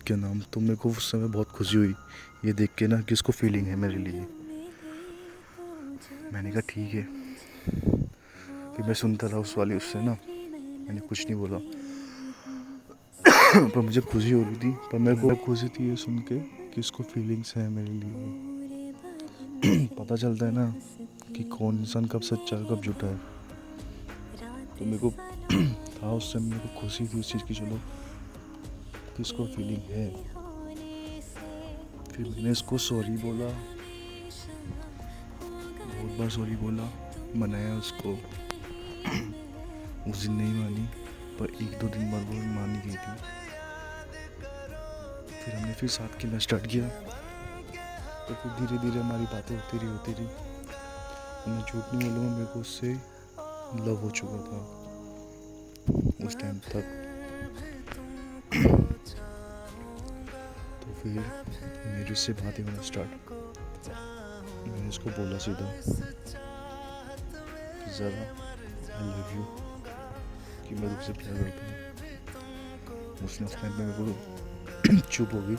क्या नाम। तो मेरे को उस समय बहुत खुशी हुई ये देख के ना कि उसको फीलिंग है मेरे लिए। मैंने कहा ठीक है। फिर मैं सुनता रहा उस वाली उससे ना, मैंने कुछ नहीं बोला। पर मुझे खुशी हो रही थी, पर मेरे को खुशी थी ये सुन के कि उसको फीलिंग्स है मेरे लिए। पता चलता है ना कि कौन इंसान कब सच्चा है कब झूठा है। तो मेरे को था उस समय, मेरे को खुशी थी उस चीज़ की, चलो कि उसको फीलिंग है। फिर मैंने इसको सॉरी बोला, बहुत बार सॉरी बोला, मनाया उसको। उस दिन नहीं मानी, पर 1-2 दिन बाद वो मान गई थी। फिर हमने फिर साथ खेलना स्टार्ट किया, तो फिर धीरे धीरे हमारी बातें होती रही। मैं झूठ नहीं बोलूँगा, मेरे को उससे लव हो चुका था उस टाइम तक। तो फिर मेरे उससे बातें होना स्टार्ट। मैंने उसको बोला सीधा कि ज़रा आई लव यू, कि मैं तुझसे प्यार करता हूँ। उसने उस टाइम पे मेरे को चुप हो गई।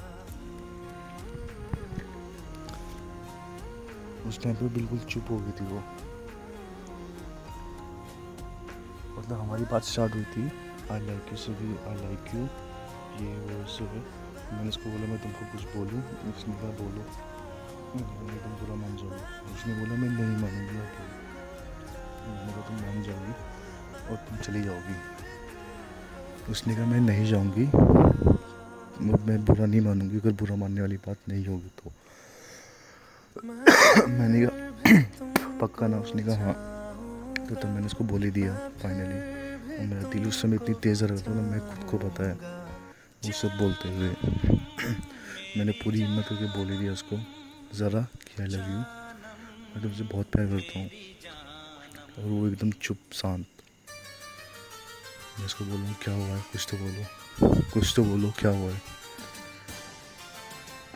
उस टाइम पे बिल्कुल चुप हो गई थी वो। मतलब हमारी बात स्टार्ट हुई थी आई लाइक यू से भी, आई लाइक यू ये वो सब है। मैंने उसको बोला मैं तुमको कुछ बोलूँ, उसने कहा बोलो। मैंने तुम बुरा मान जाओगे। उसने बोला मैं नहीं मानूंगी। मैंने कहा तुम मान जाओगी और तुम चली जाओगी। उसने कहा मैं नहीं जाऊंगी, मैं बुरा नहीं मानूंगी, अगर बुरा मानने वाली बात नहीं होगी तो। मैंने कहा पक्का ना। उसने कहा हाँ। तो मैंने उसको बोल ही दिया फाइनली। और मेरा दिल उस समय इतनी तेज़ रहा था ना, मैं खुद को पता है। वो सब बोलते हुए मैंने पूरी हिम्मत करके बोल ही दिया उसको ज़रा कि आई लव यू, मैं तुमसे बहुत प्यार करता हूँ। और वो एकदम चुप शांत। मैं उसको बोलूँ क्या हुआ है, कुछ तो बोलो, कुछ तो बोलो, क्या हुआ है।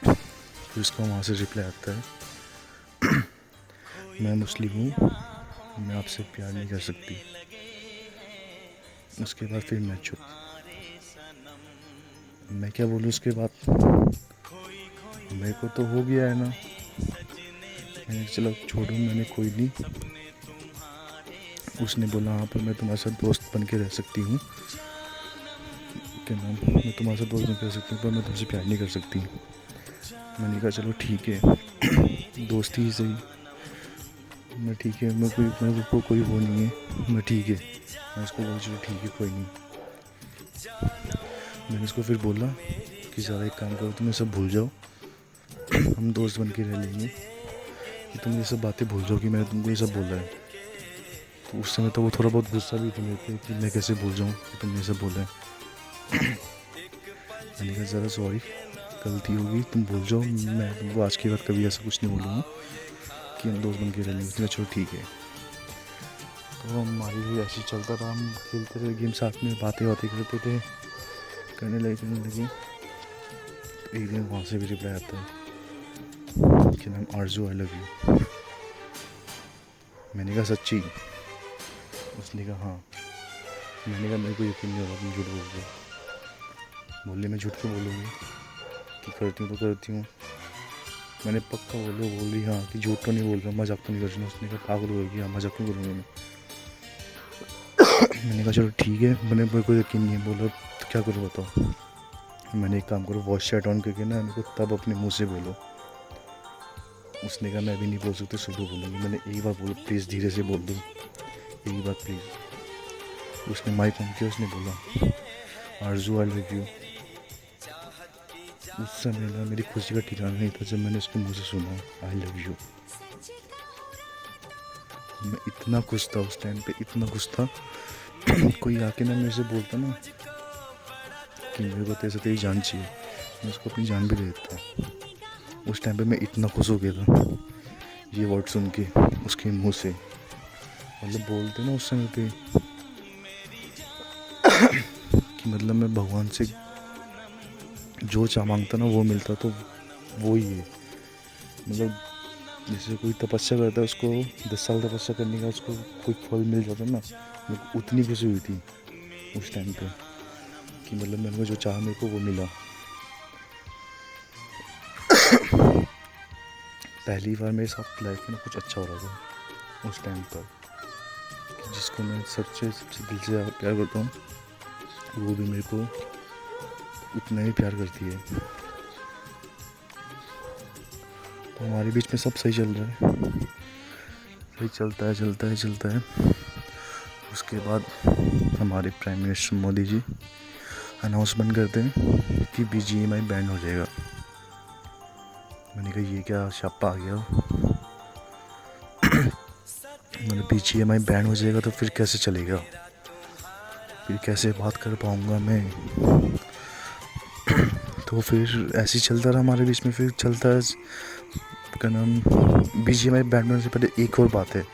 फिर उसका वहाँ से रिप्लाई आता है मैं मुस्लिम हूँ, मैं आपसे प्यार नहीं कर सकती। उसके बाद फिर मैं चुप। मैं क्या बोलूँ उसके बाद, मेरे को तो हो गया है ना। मैंने चलो छोड़ो, मैंने कोई नहीं। उसने बोला हाँ पर मैं तुम्हारे साथ दोस्त बन के रह सकती हूँ, क्या नाम, मैं तुम्हारे साथ दोस्त बन के रह सकती हूँ, पर मैं तुमसे प्यार नहीं कर सकती। मैंने कहा चलो ठीक है, दोस्ती ही सही। मैं ठीक है, मेरे को कोई वो नहीं है, मैं ठीक है। मैं उसको बोला चलो ठीक है कोई नहीं। मैंने उसको फिर बोला कि ज़्यादा एक काम करो, तुम ये सब भूल जाओ, हम दोस्त बन के रह लेंगे, कि तुम ये सब बातें भूल जाओ कि मैंने तुमको ये सब बोला है। तो उस समय तो वो थोड़ा बहुत गुस्सा भी था मेरे पे कि मैं कैसे भूल जाऊँ कि तुमने ये सब बोला है। मैंने कहा ज़रा सॉरी, गलती होगी, तुम भूल जाओ, मैं तुमको आज के बाद कभी ऐसा कुछ नहीं बोलूँगा कि हम दोस्त बन के रह लेंगे। उसने चलो ठीक है। तो हमारी भी ऐसे चलता रहा, हम खेलते रहे गेम साथ में, बातें करते थे, करने लगे। तो एक दिन वहाँ से भी रिप्लाई आता है कि नाम आरजू आई लव यू। मैंने कहा सच्ची? उसने कहा हाँ। मैंने कहा मेरे को यकीन नहीं हो रहा, तुम झूठ बोल रहे हो। बोले मैं झूठ क्यों बोलूँगी, कि करती हूँ तो करती हूँ। मैंने पक्का बोली हाँ कि झूठ तो नहीं बोल रहा, मजाक तो नहीं कर रही। उसने कहा पागल हो गई, हाँ मजाक क्यों करूँगा मैं। मैंने कहा चलो ठीक है, मेरे को यकीन नहीं है। बोला तो क्या करो बताओ। मैंने एक काम करो, वॉइस चैट ऑन करके ना मेरे को तब अपने मुंह से बोलो। उसने कहा मैं भी नहीं बोल सकती, सुबह बोलूँगी। मैंने एक बार बोला प्लीज़ धीरे से बोल दो, एक बार प्लीज़। उसने माइक ऑन किया, उसने बोला आरजू आई लव यू। उस समय ना मेरी खुशी का ठिकाना नहीं था जब मैंने उसके मुँह से सुना आई लव यू। मैं इतना खुश था उस टाइम पे, इतना खुश था। कोई आके ना मेरे से बोलता ना कि मेरे को तेरे से तेरी जान चाहिए, मैं उसको अपनी जान भी दे देता। उस टाइम पे मैं इतना खुश हो गया था ये वर्ड सुन के उसके मुंह से। मतलब बोलते ना उस समय पे कि मतलब मैं भगवान से जो चाह मांगता ना वो मिलता। तो वो ही है। मतलब जैसे कोई तपस्या करता है, उसको 10 साल तपस्या करने का उसको कोई फल मिल जाता है ना, मेरे को उतनी खुशी हुई थी उस टाइम पे कि मतलब मेरे को जो चाहा मेरे को वो मिला। पहली बार मेरे साथ लाइफ में कुछ अच्छा हो रहा था उस टाइम पर, कि जिसको मैं सबसे सबसे दिल से प्यार करता हूँ, वो भी मेरे को उतना ही प्यार करती है। तो हमारे बीच में सब सही चल रहा है, सही चलता है। उसके बाद हमारे prime minister Modi ji announcement करते हैं कि BGMI बैन हो जाएगा। मैंने कहा ये क्या छापा आ गया। मतलब BGMI बैन हो जाएगा तो फिर कैसे चलेगा, फिर कैसे बात कर पाऊँगा मैं। तो फिर ऐसे ही चलता रहा हमारे बीच में। फिर चलता है क्या नाम, BGMI बैन होने से पहले एक और बात है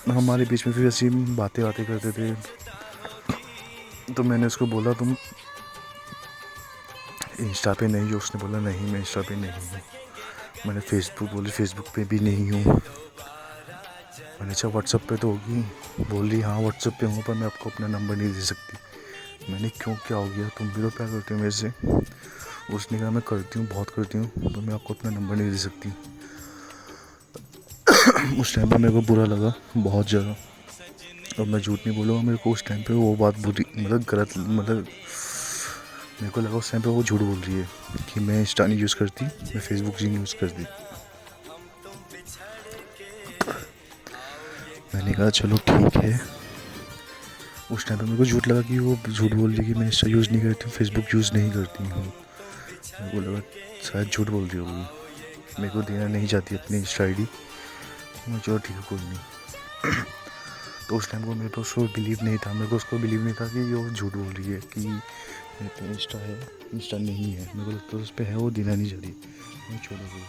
हमारे बीच में। फिर ऐसी बातें करते थे। तो मैंने उसको बोला तुम इंस्टा पे नहीं हो? उसने बोला नहीं मैं इंस्टा पे नहीं हूँ। मैंने फेसबुक पे भी नहीं हूँ। मैंने अच्छा व्हाट्सएप पे तो होगी? बोल रही हाँ व्हाट्सएप पे हूँ, पर मैं आपको अपना नंबर नहीं दे सकती। मैंने क्यों, क्या हो गया? तुम भी तो प्यार करते हो मेरे से। उसने कहा मैं करती हूँ, बहुत करती हूँ, पर मैं आपको अपना नंबर नहीं दे सकती। उस टाइम पे मेरे को बुरा लगा बहुत ज़्यादा। और मैं झूठ नहीं बोलूँगा, मेरे को उस टाइम पे वो बात बुरी, मतलब गलत, मतलब मेरे को लगा उस टाइम पे वो झूठ बोल रही है कि मैं इंस्टा नहीं यूज़ करती, मैं फेसबुक ही यूज़ करती। मैंने कहा चलो ठीक है। उस टाइम पे मेरे को झूठ लगा कि वो झूठ बोल रही है कि मैं इंस्टा यूज़ नहीं करती हूँ, फेसबुक यूज़ नहीं करती हूँ। मेरे को लगा शायद झूठ बोल रही होगी, मेरे को देना नहीं चाहती अपनी इंस्टा ID। मैं चलो ठीक है कोई नहीं। तो उस टाइम को मेरे को उसको बिलीव नहीं था, मेरे को उसको बिलीव नहीं था कि वो झूठ बोल रही है कि मेरे पे इंस्टा है, इंस्टा नहीं है। मेरे को लगता है उस पर है, वो देना नहीं चाहती। मैं छोड़ो वो।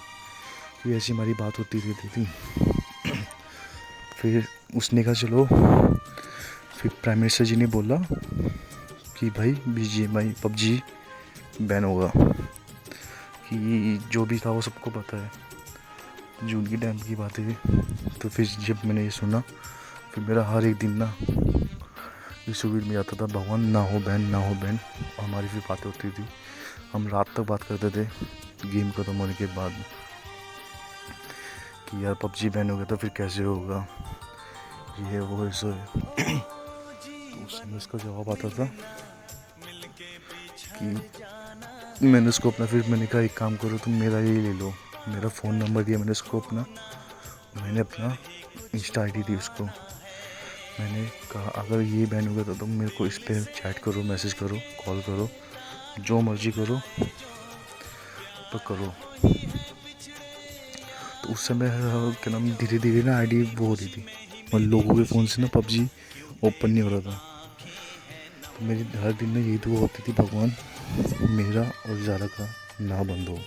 फिर ऐसी हमारी बात होती रहती थी। फिर उसने कहा चलो, फिर प्राइम मिनिस्टर जी ने बोला कि भाई BGMI PUBG बैन होगा। कि जो भी था वो सबको पता है, जून की टाइम की बात है। तो फिर जब मैंने ये सुना, फिर मेरा हर एक दिन ना इस वीडियो में आता था भगवान ना हो बैन। और हमारी फिर बातें होती थी, हम रात तक बात करते थे गेम ख़त्म होने के बाद कि यार PUBG बैन हो गया तो फिर कैसे होगा, ये वो ऐसा है। तो उस समय उसका जवाब आता था कि मैंने उसको अपना, फिर मैंने कहा एक काम करो तुम मेरा ये ले लो, मेरा फ़ोन नंबर दिया मैंने उसको अपना। मैंने अपना इंस्टा ID दी उसको। मैंने कहा अगर ये बैन हो गया तो तुम मेरे को इस पर चैट करो, मैसेज करो, कॉल करो, जो मर्जी करो तो करो। तो उस समय क्या नाम, धीरे धीरे ना ID वो होती थी और लोगों के फ़ोन से ना PUBG ओपन नहीं हो रहा था। तो मेरी हर दिन में यही दुआ होती थी भगवान मेरा और ज़ारा का ना बंद हो,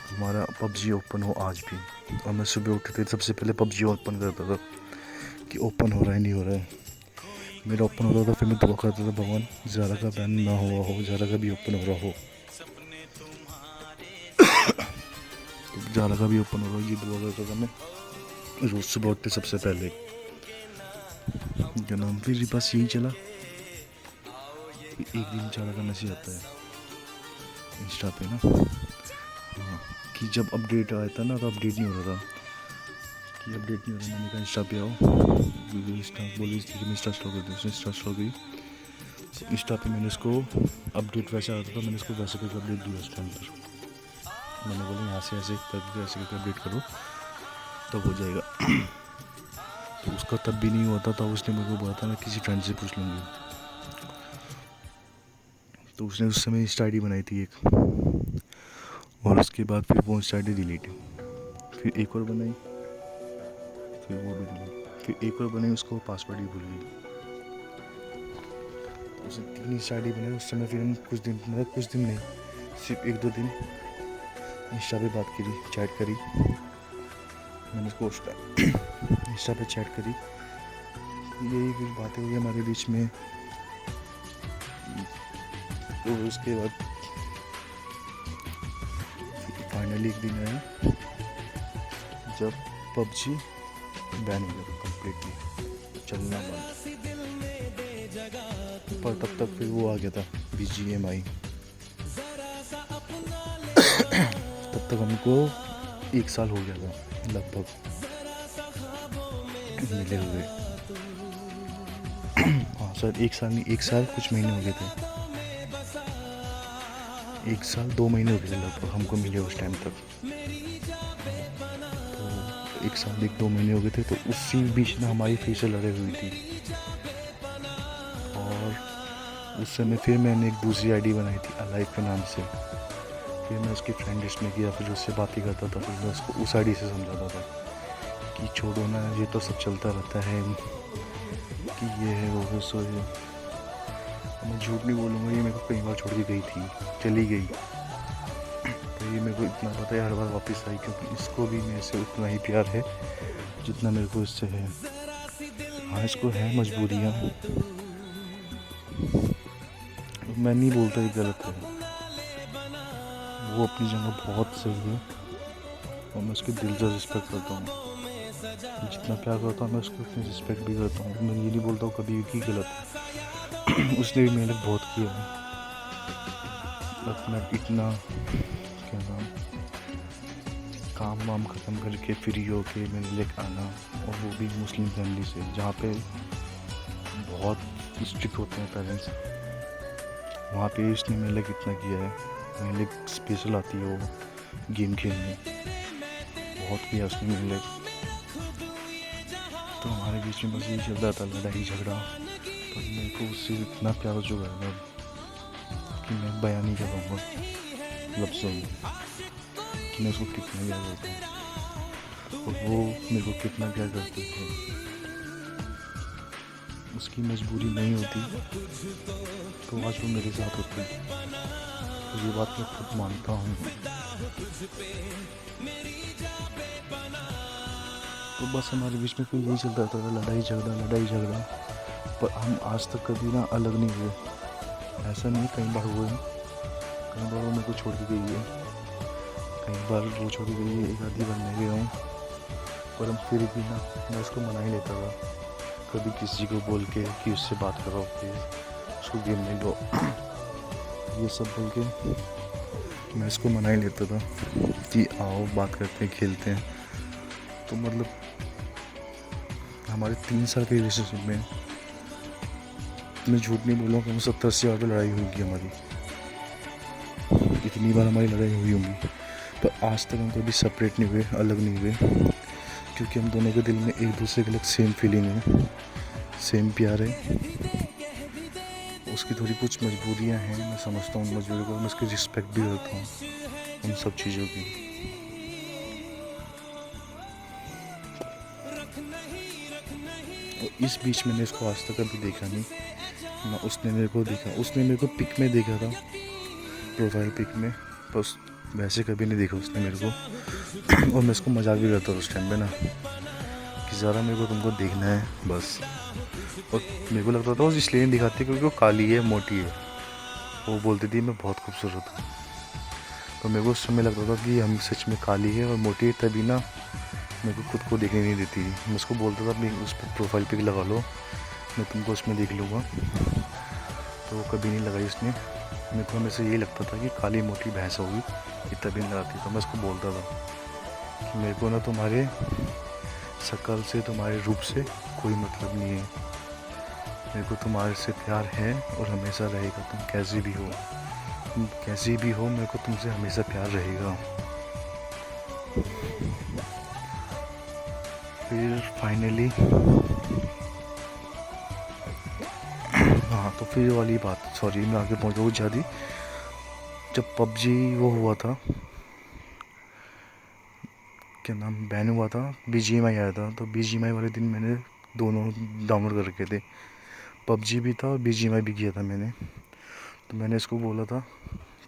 हमारा PUBG ओपन हो आज भी। और मैं सुबह उठते थे सबसे पहले PUBG ओपन करता था कि ओपन हो रहा है नहीं हो रहा है। मेरा ओपन हो रहा था, फिर मैं दुआ करता था भगवान ज़ारा का बैन ना हुआ हो, ज़ारा का भी ओपन हो रहा हो। तो ज़ारा का भी ओपन हो रहा हो ये दुआ करता था मैं रोज़ सुबह उठते सबसे पहले। क्या नाम, फिर बस यही चला। एक दिन ज़ारा का मैसेज आता है इंस्टा पे ना, हाँ, कि जब अपडेट आया था ना तो अपडेट नहीं हो रहा था, कि अपडेट नहीं हो रहा। मैंने कहा इंस्टा पे आओ, इंस्टा बोली थी कि मैं इंस्टा स्टॉल कर दूँ, उसने इंस्टा स्टॉल की। तो इंस्टा पे मैंने उसको अपडेट वैसे आता था, मैंने उसको वैसे करके अपडेट दिया उस टाइम पर। मैंने बोला यहाँ से ऐसे करके ऐसे करके अपडेट करो तब हो जाएगा। तो उसका तब भी नहीं हुआ था, तब उसने मेरे को बोला था मैं किसी फ्रेंड से पूछ लूँगी। तो उसने उस समय इंस्टा ID बनाई थी एक, और उसके बाद फिर वो इंस्टा ID डिलीट, फिर एक और बनाई, फिर वो भी डिलीट, फिर एक और बनाई, उसको पासवर्ड ही भूल गई। तो उसने 3 इंस्टा ID बनाई उस समय। फिर हम कुछ दिन, मतलब कुछ दिन नहीं, सिर्फ 1-2 दिन इंस्टा पे बात करी, चैट करी। मैंने उसको इंस्टा पे चैट करी, यही फिर बातें हुई हमारे बीच में। तो उसके बाद फाइनली एक दिन आया जब पबजी बैन हो गया कम्प्लीटली, चलना बंद। पर तब तक फिर वो आ गया था BGMI। तब तक हमको 1 साल हो गया था लगभग मिले हुए। हाँ सर, 1 साल नहीं, 1 साल कुछ महीने हो गए थे। 1 साल 2 महीने हो गए थे लगभग हमको मिले उस टाइम तक। तो 1 साल 1-2 महीने हो गए थे। तो उसी बीच में हमारी फिर से लड़ाई हुई थी, और उस समय फिर मैंने एक दूसरी आईडी बनाई थी अलाइव के नाम से। फिर मैं उसकी फ्रेंड लिस्ट में किया, फिर उससे बात ही करता था। फिर मैं उसको उस आईडी से समझाता था कि छोड़ो ना, ये तो सब चलता रहता है, कि ये है वो है सो है। मैं झूठ नहीं बोलूँगा, ये मेरे को कई बार छोड़ के गई थी, चली गई। तो ये मेरे को इतना पता है हर बार वापस आई, क्योंकि इसको भी मेरे से उतना ही प्यार है जितना मेरे को इससे है। हाँ, इसको है मजबूरियाँ, मैं नहीं बोलता ये गलत है। वो अपनी जगह बहुत सही है और मैं उसके दिल से रिस्पेक्ट करता हूँ। जितना प्यार करता हूँ मैं उसको उतनी रिस्पेक्ट भी करता हूँ। मैं ये नहीं बोलता हूँ कभी भी गलत है। उसने भी मेहनत बहुत किया है अपना इतना क्या नाम काम वाम ख़त्म करके फ्री होके मेरे लिए आना, और वो भी मुस्लिम फैमिली से, जहाँ पे बहुत स्ट्रिक्ट होते हैं पेरेंट्स। वहाँ पे इसने मेरे लिए कितना किया है। मेरे लिए स्पेशल आती है वो गेम खेलने, बहुत किया उसने मेरे लिए। तो हमारे बीच में बस यही चल रहा था, लड़ाई झगड़ा। पर मेरे को उससे इतना प्यार हो चुका है कि मैं बयान नहीं कर पाऊँगा लफ्ज़ों में कि मैं उसको कितना प्यार करता हूँ और वो मेरे को कितना प्यार करती है। उसकी मजबूरी नहीं होती तो आज वो मेरे साथ होती, तो ये बात मैं खुद मानता हूँ। तो बस हमारे बीच में कोई यही चलता था, लड़ाई झगड़ा। पर हम आज तक कभी ना अलग नहीं हुए। ऐसा नहीं, कई बार हुए, कई बार वो मेरे को छोड़ के गई है, कई बार वो छोड़ के गई है, एक आधी बार मैं गया हूँ। पर हम फिर भी ना, मैं उसको मना ही लेता था कभी किसी को बोल के कि उससे बात करो, प्लीज़ उसको गेम नहीं दो, ये सब बोल के मैं इसको मना ही लेता था कि आओ बात करते हैं, खेलते हैं। तो मतलब हमारे 3 साल के रिलेशनशिप में मैं झूठ नहीं बोलूँगा, कम 70-80 बार तो लड़ाई होगी हमारी। इतनी बार हमारी लड़ाई हुई होंगी, पर आज तक हम कभी सेपरेट नहीं हुए, अलग नहीं हुए, क्योंकि हम दोनों के दिल में एक दूसरे के लिए सेम फीलिंग है, सेम प्यार है। उसकी थोड़ी कुछ मजबूरियाँ हैं, मैं समझता हूँ मजबूरी को, मैं उसकी रिस्पेक्ट भी करता हूँ उन सब चीज़ों की। और इस बीच मैंने इसको आज तक कभी देखा नहीं, ना उसने मेरे को देखा। उसने मेरे को पिक में देखा था, प्रोफाइल पिक में, बस वैसे कभी नहीं देखा उसने मेरे को। और मैं इसको मजाक भी करता था उस टाइम पे ना कि ज़रा मेरे को तुमको देखना है बस। और मेरे को लगता था वो इसलिए नहीं दिखाती क्योंकि वो काली है, मोटी है। वो बोलती थी मैं बहुत खूबसूरत हूँ, तो मेरे को उस समय लगता था कि हम सच में काली है और मोटी है, तभी ना मेरे को खुद को देखने नहीं देती। मैं उसको बोलता था उस पर प्रोफाइल पिक लगा लो, मैं तुमको उसमें देख लूँगा। तो कभी नहीं लगाई उसने। मेरे को हमेशा यही लगता था कि काली मोटी भैंस होगी, ये तभी नहीं लगाती। तो मैं उसको बोलता था कि मेरे को ना तुम्हारे शक्ल से, तुम्हारे रूप से कोई मतलब नहीं है, मेरे को तुम्हारे से प्यार है और हमेशा रहेगा। तुम कैसी भी हो, मेरे को तुमसे हमेशा प्यार रहेगा। फिर फाइनली हाँ, तो फिर वाली बात, सॉरी मैं आगे पहुँचा हूँ ज़्यादा। जब पबजी वो हुआ था, क्या नाम, बैन हुआ था, BGMI आया था, तो BGMI वाले दिन मैंने दोनों डाउनलोड कर रखे थे। पबजी भी था और BGMI भी किया था मैंने। तो मैंने इसको बोला था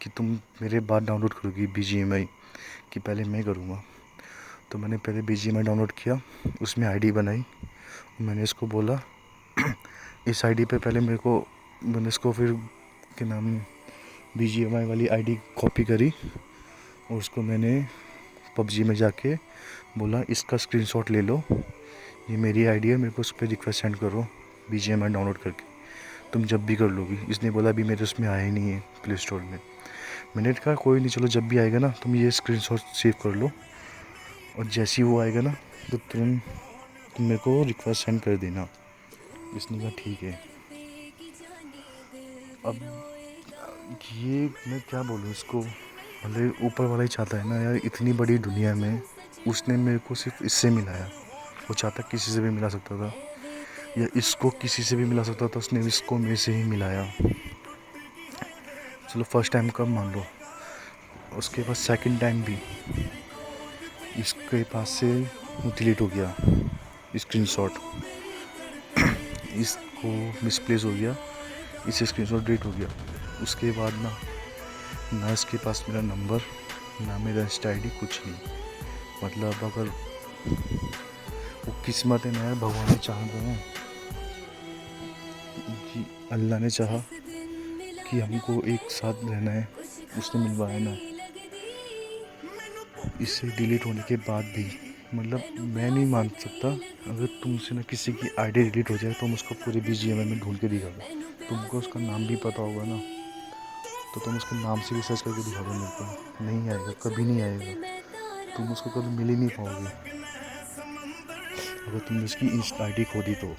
कि तुम मेरे बाद डाउनलोड करोगी BGMI, कि पहले मैं करूँगा। तो मैंने पहले BGMI डाउनलोड किया, उसमें आईडी बनाई। मैंने इसको बोला इस आईडी पे पहले मैंने इसको फिर क्या नाम BGMI वाली आईडी कॉपी करी और उसको मैंने पबजी में जाके बोला इसका स्क्रीनशॉट ले लो, ये मेरी आईडी है, मेरे को उस पर रिक्वेस्ट सेंड करो BGMI डाउनलोड करके, तुम जब भी कर लोगी। इसने बोला अभी मेरे उसमें आया ही नहीं है प्ले स्टोर में। मैंने कहा कोई नहीं, चलो जब भी आएगा ना तुम ये स्क्रीनशॉट सेव कर लो, और जैसे ही वो आएगा ना तो तुम मेरे को रिक्वेस्ट सेंड कर देना। इसने कहा ठीक है। अब ये मैं क्या बोलूँ इसको, मतलब ऊपर वाला ही चाहता है ना यार, इतनी बड़ी दुनिया में उसने मेरे को सिर्फ इससे मिलाया। वो चाहता किसी से भी मिला सकता था, या इसको किसी से भी मिला सकता था, उसने इसको मेरे से ही मिलाया। चलो फर्स्ट टाइम का मान लो, उसके बाद सेकंड टाइम भी इसके पास से डिलीट हो गया स्क्रीनशॉट, इसको मिसप्लेस हो गया, इससे स्क्रीनशॉट डिलीट हो गया। उसके बाद ना इसके पास मेरा नंबर, ना मेरा इंस्टा ID, कुछ नहीं। मतलब अगर वो किस्मत है ना यार, भगवान ने चाहा था कि अल्लाह ने चाहा कि हमको एक साथ रहना है, उसने मिलवाया ना। इससे डिलीट होने के बाद भी मतलब मैं नहीं मान सकता, अगर तुमसे ना किसी की ID डिलीट हो जाए तो तुम उसको पूरे BGMI में ढूंढ के दिखा दो, तुमको उसका नाम भी पता होगा ना, तो तुम उसके नाम से भी सर्च करके दिखा दो मेरे को, नहीं आएगा, कभी नहीं आएगा, तुम उसको कभी मिल ही नहीं पाओगे अगर तुमने उसकी इंस्टा ID खो दी तो।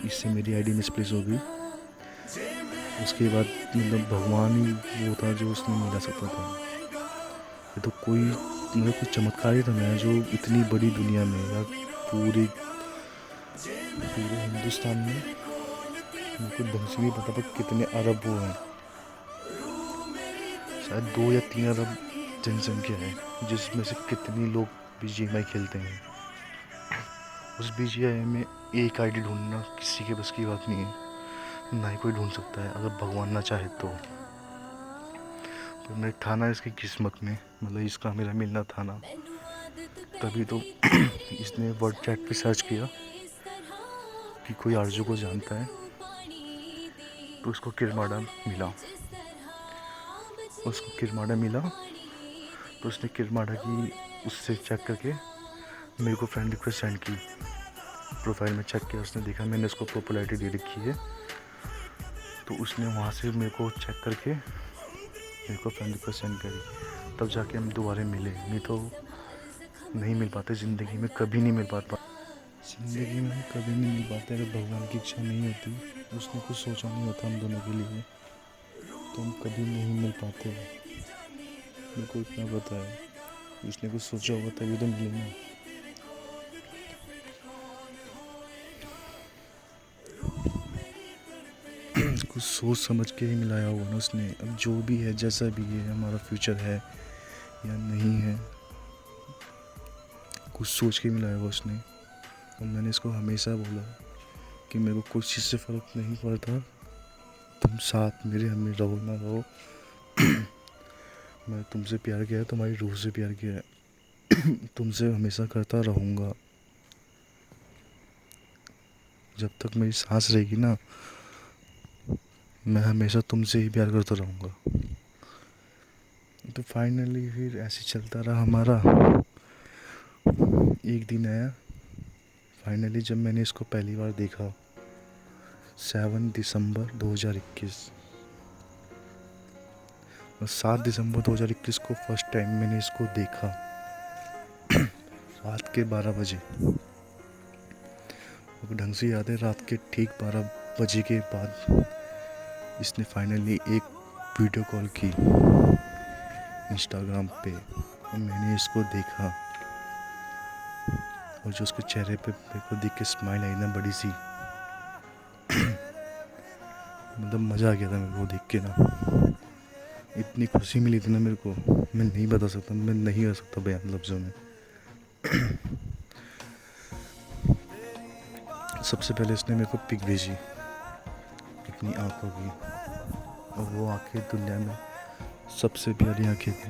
इससे मेरी ID मिसप्लेस हो गई। उसके बाद मतलब भगवान ही वो था जो उसने मिला सकता था। ये तो कोई मतलब कुछ चमत्कार ही था ना, जो इतनी बड़ी दुनिया में या पूरे हिंदुस्तान में मेरे को ढंग से नहीं पता पर कितने अरब वो हैं, शायद 2 या 3 अरब जनसंख्या है, जिसमें से कितने लोग BGMI खेलते हैं। उस BGMI में एक ID ढूंढना किसी के बस की बात नहीं है, ना ही कोई ढूंढ सकता है अगर भगवान ना चाहे तो। पर मैं था ना इसकी किस्मत में, मतलब इसका मेरा मिलना था ना, तभी तो इसने वर्ड चैट पे सर्च किया कि कोई आरजू को जानता है, तो उसको किरमाड़ा मिला। तो उसने किरमाड़ा की उससे चेक करके मेरे को फ्रेंड रिक्वेस्ट सेंड की। प्रोफाइल में चेक किया, उसने देखा मैंने उसको पॉपुलैरिटी दे रखी है, तो उसने वहाँ से मेरे को चेक करके मेरे को फ्रेंड रिक्वेस्ट सेंड करी। तब जाके हम दोबारा मिले, नहीं तो नहीं मिल पाते, ज़िंदगी में कभी नहीं मिल पाता। ज़िंदगी में कभी नहीं मिल पाते अगर भगवान की इच्छा नहीं होती, उसने कुछ सोचा नहीं होता हम दोनों के लिए, तो हम कभी नहीं मिल पाते। मेरे को इतना पता है, उसने कुछ सोचा होगा तभी तो मिलेंगे। कुछ सोच समझ के ही मिलाया होगा ना उसने। अब जो भी है, जैसा भी है, हमारा फ्यूचर है या नहीं है, कुछ सोच के मिलाया होगा उसने। और मैंने इसको हमेशा बोला कि मेरे को कुछ चीज़ से फ़र्क नहीं पड़ता, तुम साथ मेरे हमें रहो ना रहो, मैं तुमसे प्यार किया है, तुम्हारी रूह से प्यार किया है, तुमसे हमेशा करता रहूँगा, जब तक मेरी सांस रहेगी ना मैं हमेशा तुमसे ही प्यार करता रहूँगा। तो फाइनली फिर ऐसे चलता रहा हमारा। एक दिन आया फाइनली जब मैंने इसको पहली बार देखा, 7 दिसंबर 2021, और 7 दिसंबर 2021 को फर्स्ट टाइम मैंने इसको देखा रात के 12 बजे। और ढंग से याद है, रात के ठीक 12 बजे के बाद इसने फाइनली एक वीडियो कॉल की इंस्टाग्राम पे, और मैंने इसको देखा, और जो उसके चेहरे पे मेरे को देख के स्माइल आई ना बड़ी सी, मतलब मज़ा आ गया था मेरे को देख के ना, इतनी खुशी मिली थी ना मेरे को, मैं नहीं बता सकता, मैं नहीं कर सकता बयान लफ्ज़ों में। सबसे पहले इसने मेरे को पिक भेजी अपनी आँखों की, और वो आँखें दुनिया में सबसे प्यारी आँखें थी।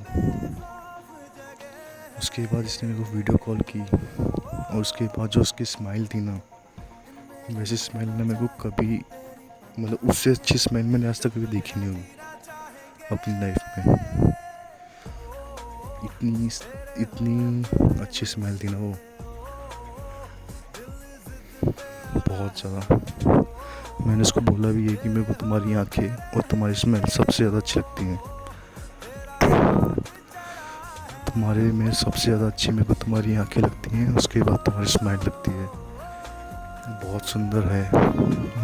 उसके बाद इसने मेरे को वीडियो कॉल की, और उसके बाद जो उसकी स्माइल थी ना, वैसी स्माइल ना मेरे को कभी मतलब उससे अच्छी स्मेल मैंने आज तक कभी देखी नहीं होगी अपनी लाइफ में। इतनी इतनी अच्छी स्मेल थी ना वो, बहुत ज़्यादा। मैंने उसको बोला भी है कि मेरे को तुम्हारी आंखें और तुम्हारी स्मेल सबसे ज़्यादा अच्छी लगती हैं। तुम्हारे में सबसे ज़्यादा अच्छी मेरे को तुम्हारी आंखें लगती हैं, उसके बाद तुम्हारी स्माइल लगती है। बहुत सुंदर है,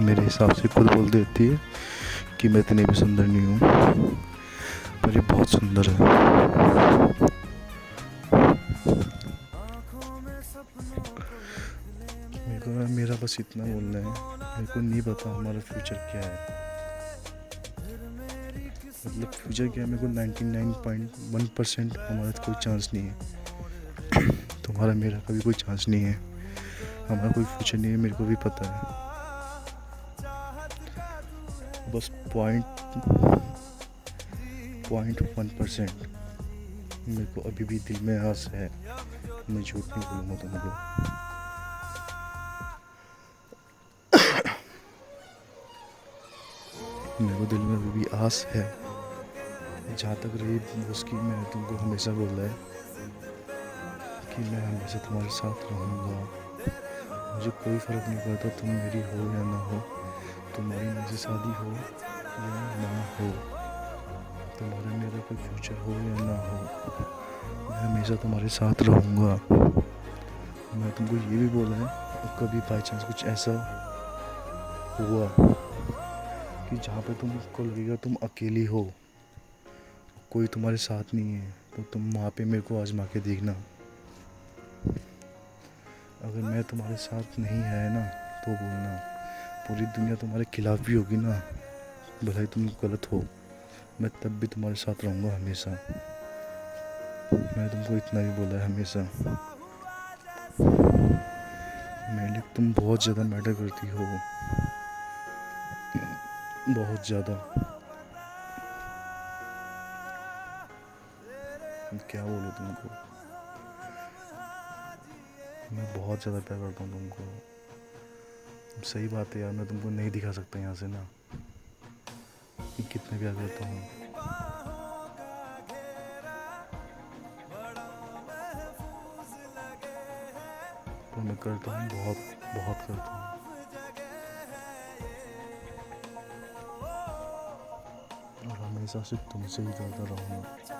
मेरे हिसाब से खुद बोल देती है कि मैं इतनी भी सुंदर नहीं हूँ, पर ये बहुत सुंदर है। मेरा बस इतना बोलना है, मेरे को नहीं पता हमारा फ्यूचर क्या है। मतलब फ्यूचर क्या है, मेरे को 99.1% हमारा कोई चांस नहीं है। तुम्हारा मेरा कभी कोई चांस नहीं है, हमारा कोई फ्यूचर नहीं है, मेरे को भी पता है। बस 0.1% मेरे को अभी भी दिल में आस है, मैं झूठ नहीं बोलूँगा तुमको। मेरे को दिल में अभी भी आस है, जहाँ तक रही उसकी, मैं तुमको हमेशा बोल रहा है कि मैं हमेशा तुम्हारे साथ रहूँगा। मुझे कोई फ़र्क नहीं पड़ता तुम मेरी हो या ना हो, तुम्हारी मुझसे शादी हो या ना हो, तुम्हारा मेरा कोई फ्यूचर हो या ना हो, मैं हमेशा तुम्हारे साथ रहूँगा। मैं तुमको ये भी बोला है, कभी बाई चांस कुछ ऐसा हुआ कि जहाँ पे तुमको लगेगा तुम अकेली हो, कोई तुम्हारे साथ नहीं है, तो तुम वहाँ पे मेरे को आजमा के देखना। अगर मैं तुम्हारे साथ नहीं है ना, तो बोलना। पूरी दुनिया तुम्हारे खिलाफ भी होगी ना, भले ही तुम गलत हो, मैं तब भी तुम्हारे साथ रहूँगा हमेशा। मैंने तुमको इतना भी बोला है हमेशा। मेरे लिए तुम बहुत ज़्यादा मैटर करती हो, बहुत ज़्यादा। क्या बोलूँ तुमको, मैं बहुत ज़्यादा प्यार करता हूँ तुमको। सही बात है यार, मैं तुमको नहीं दिखा सकता यहाँ से ना कि कितने प्यार करता हूँ। पर मैं करता हूँ, बहुत बहुत करता हूँ। और हमेशा सिर्फ तुमसे ही करता रहूँगा।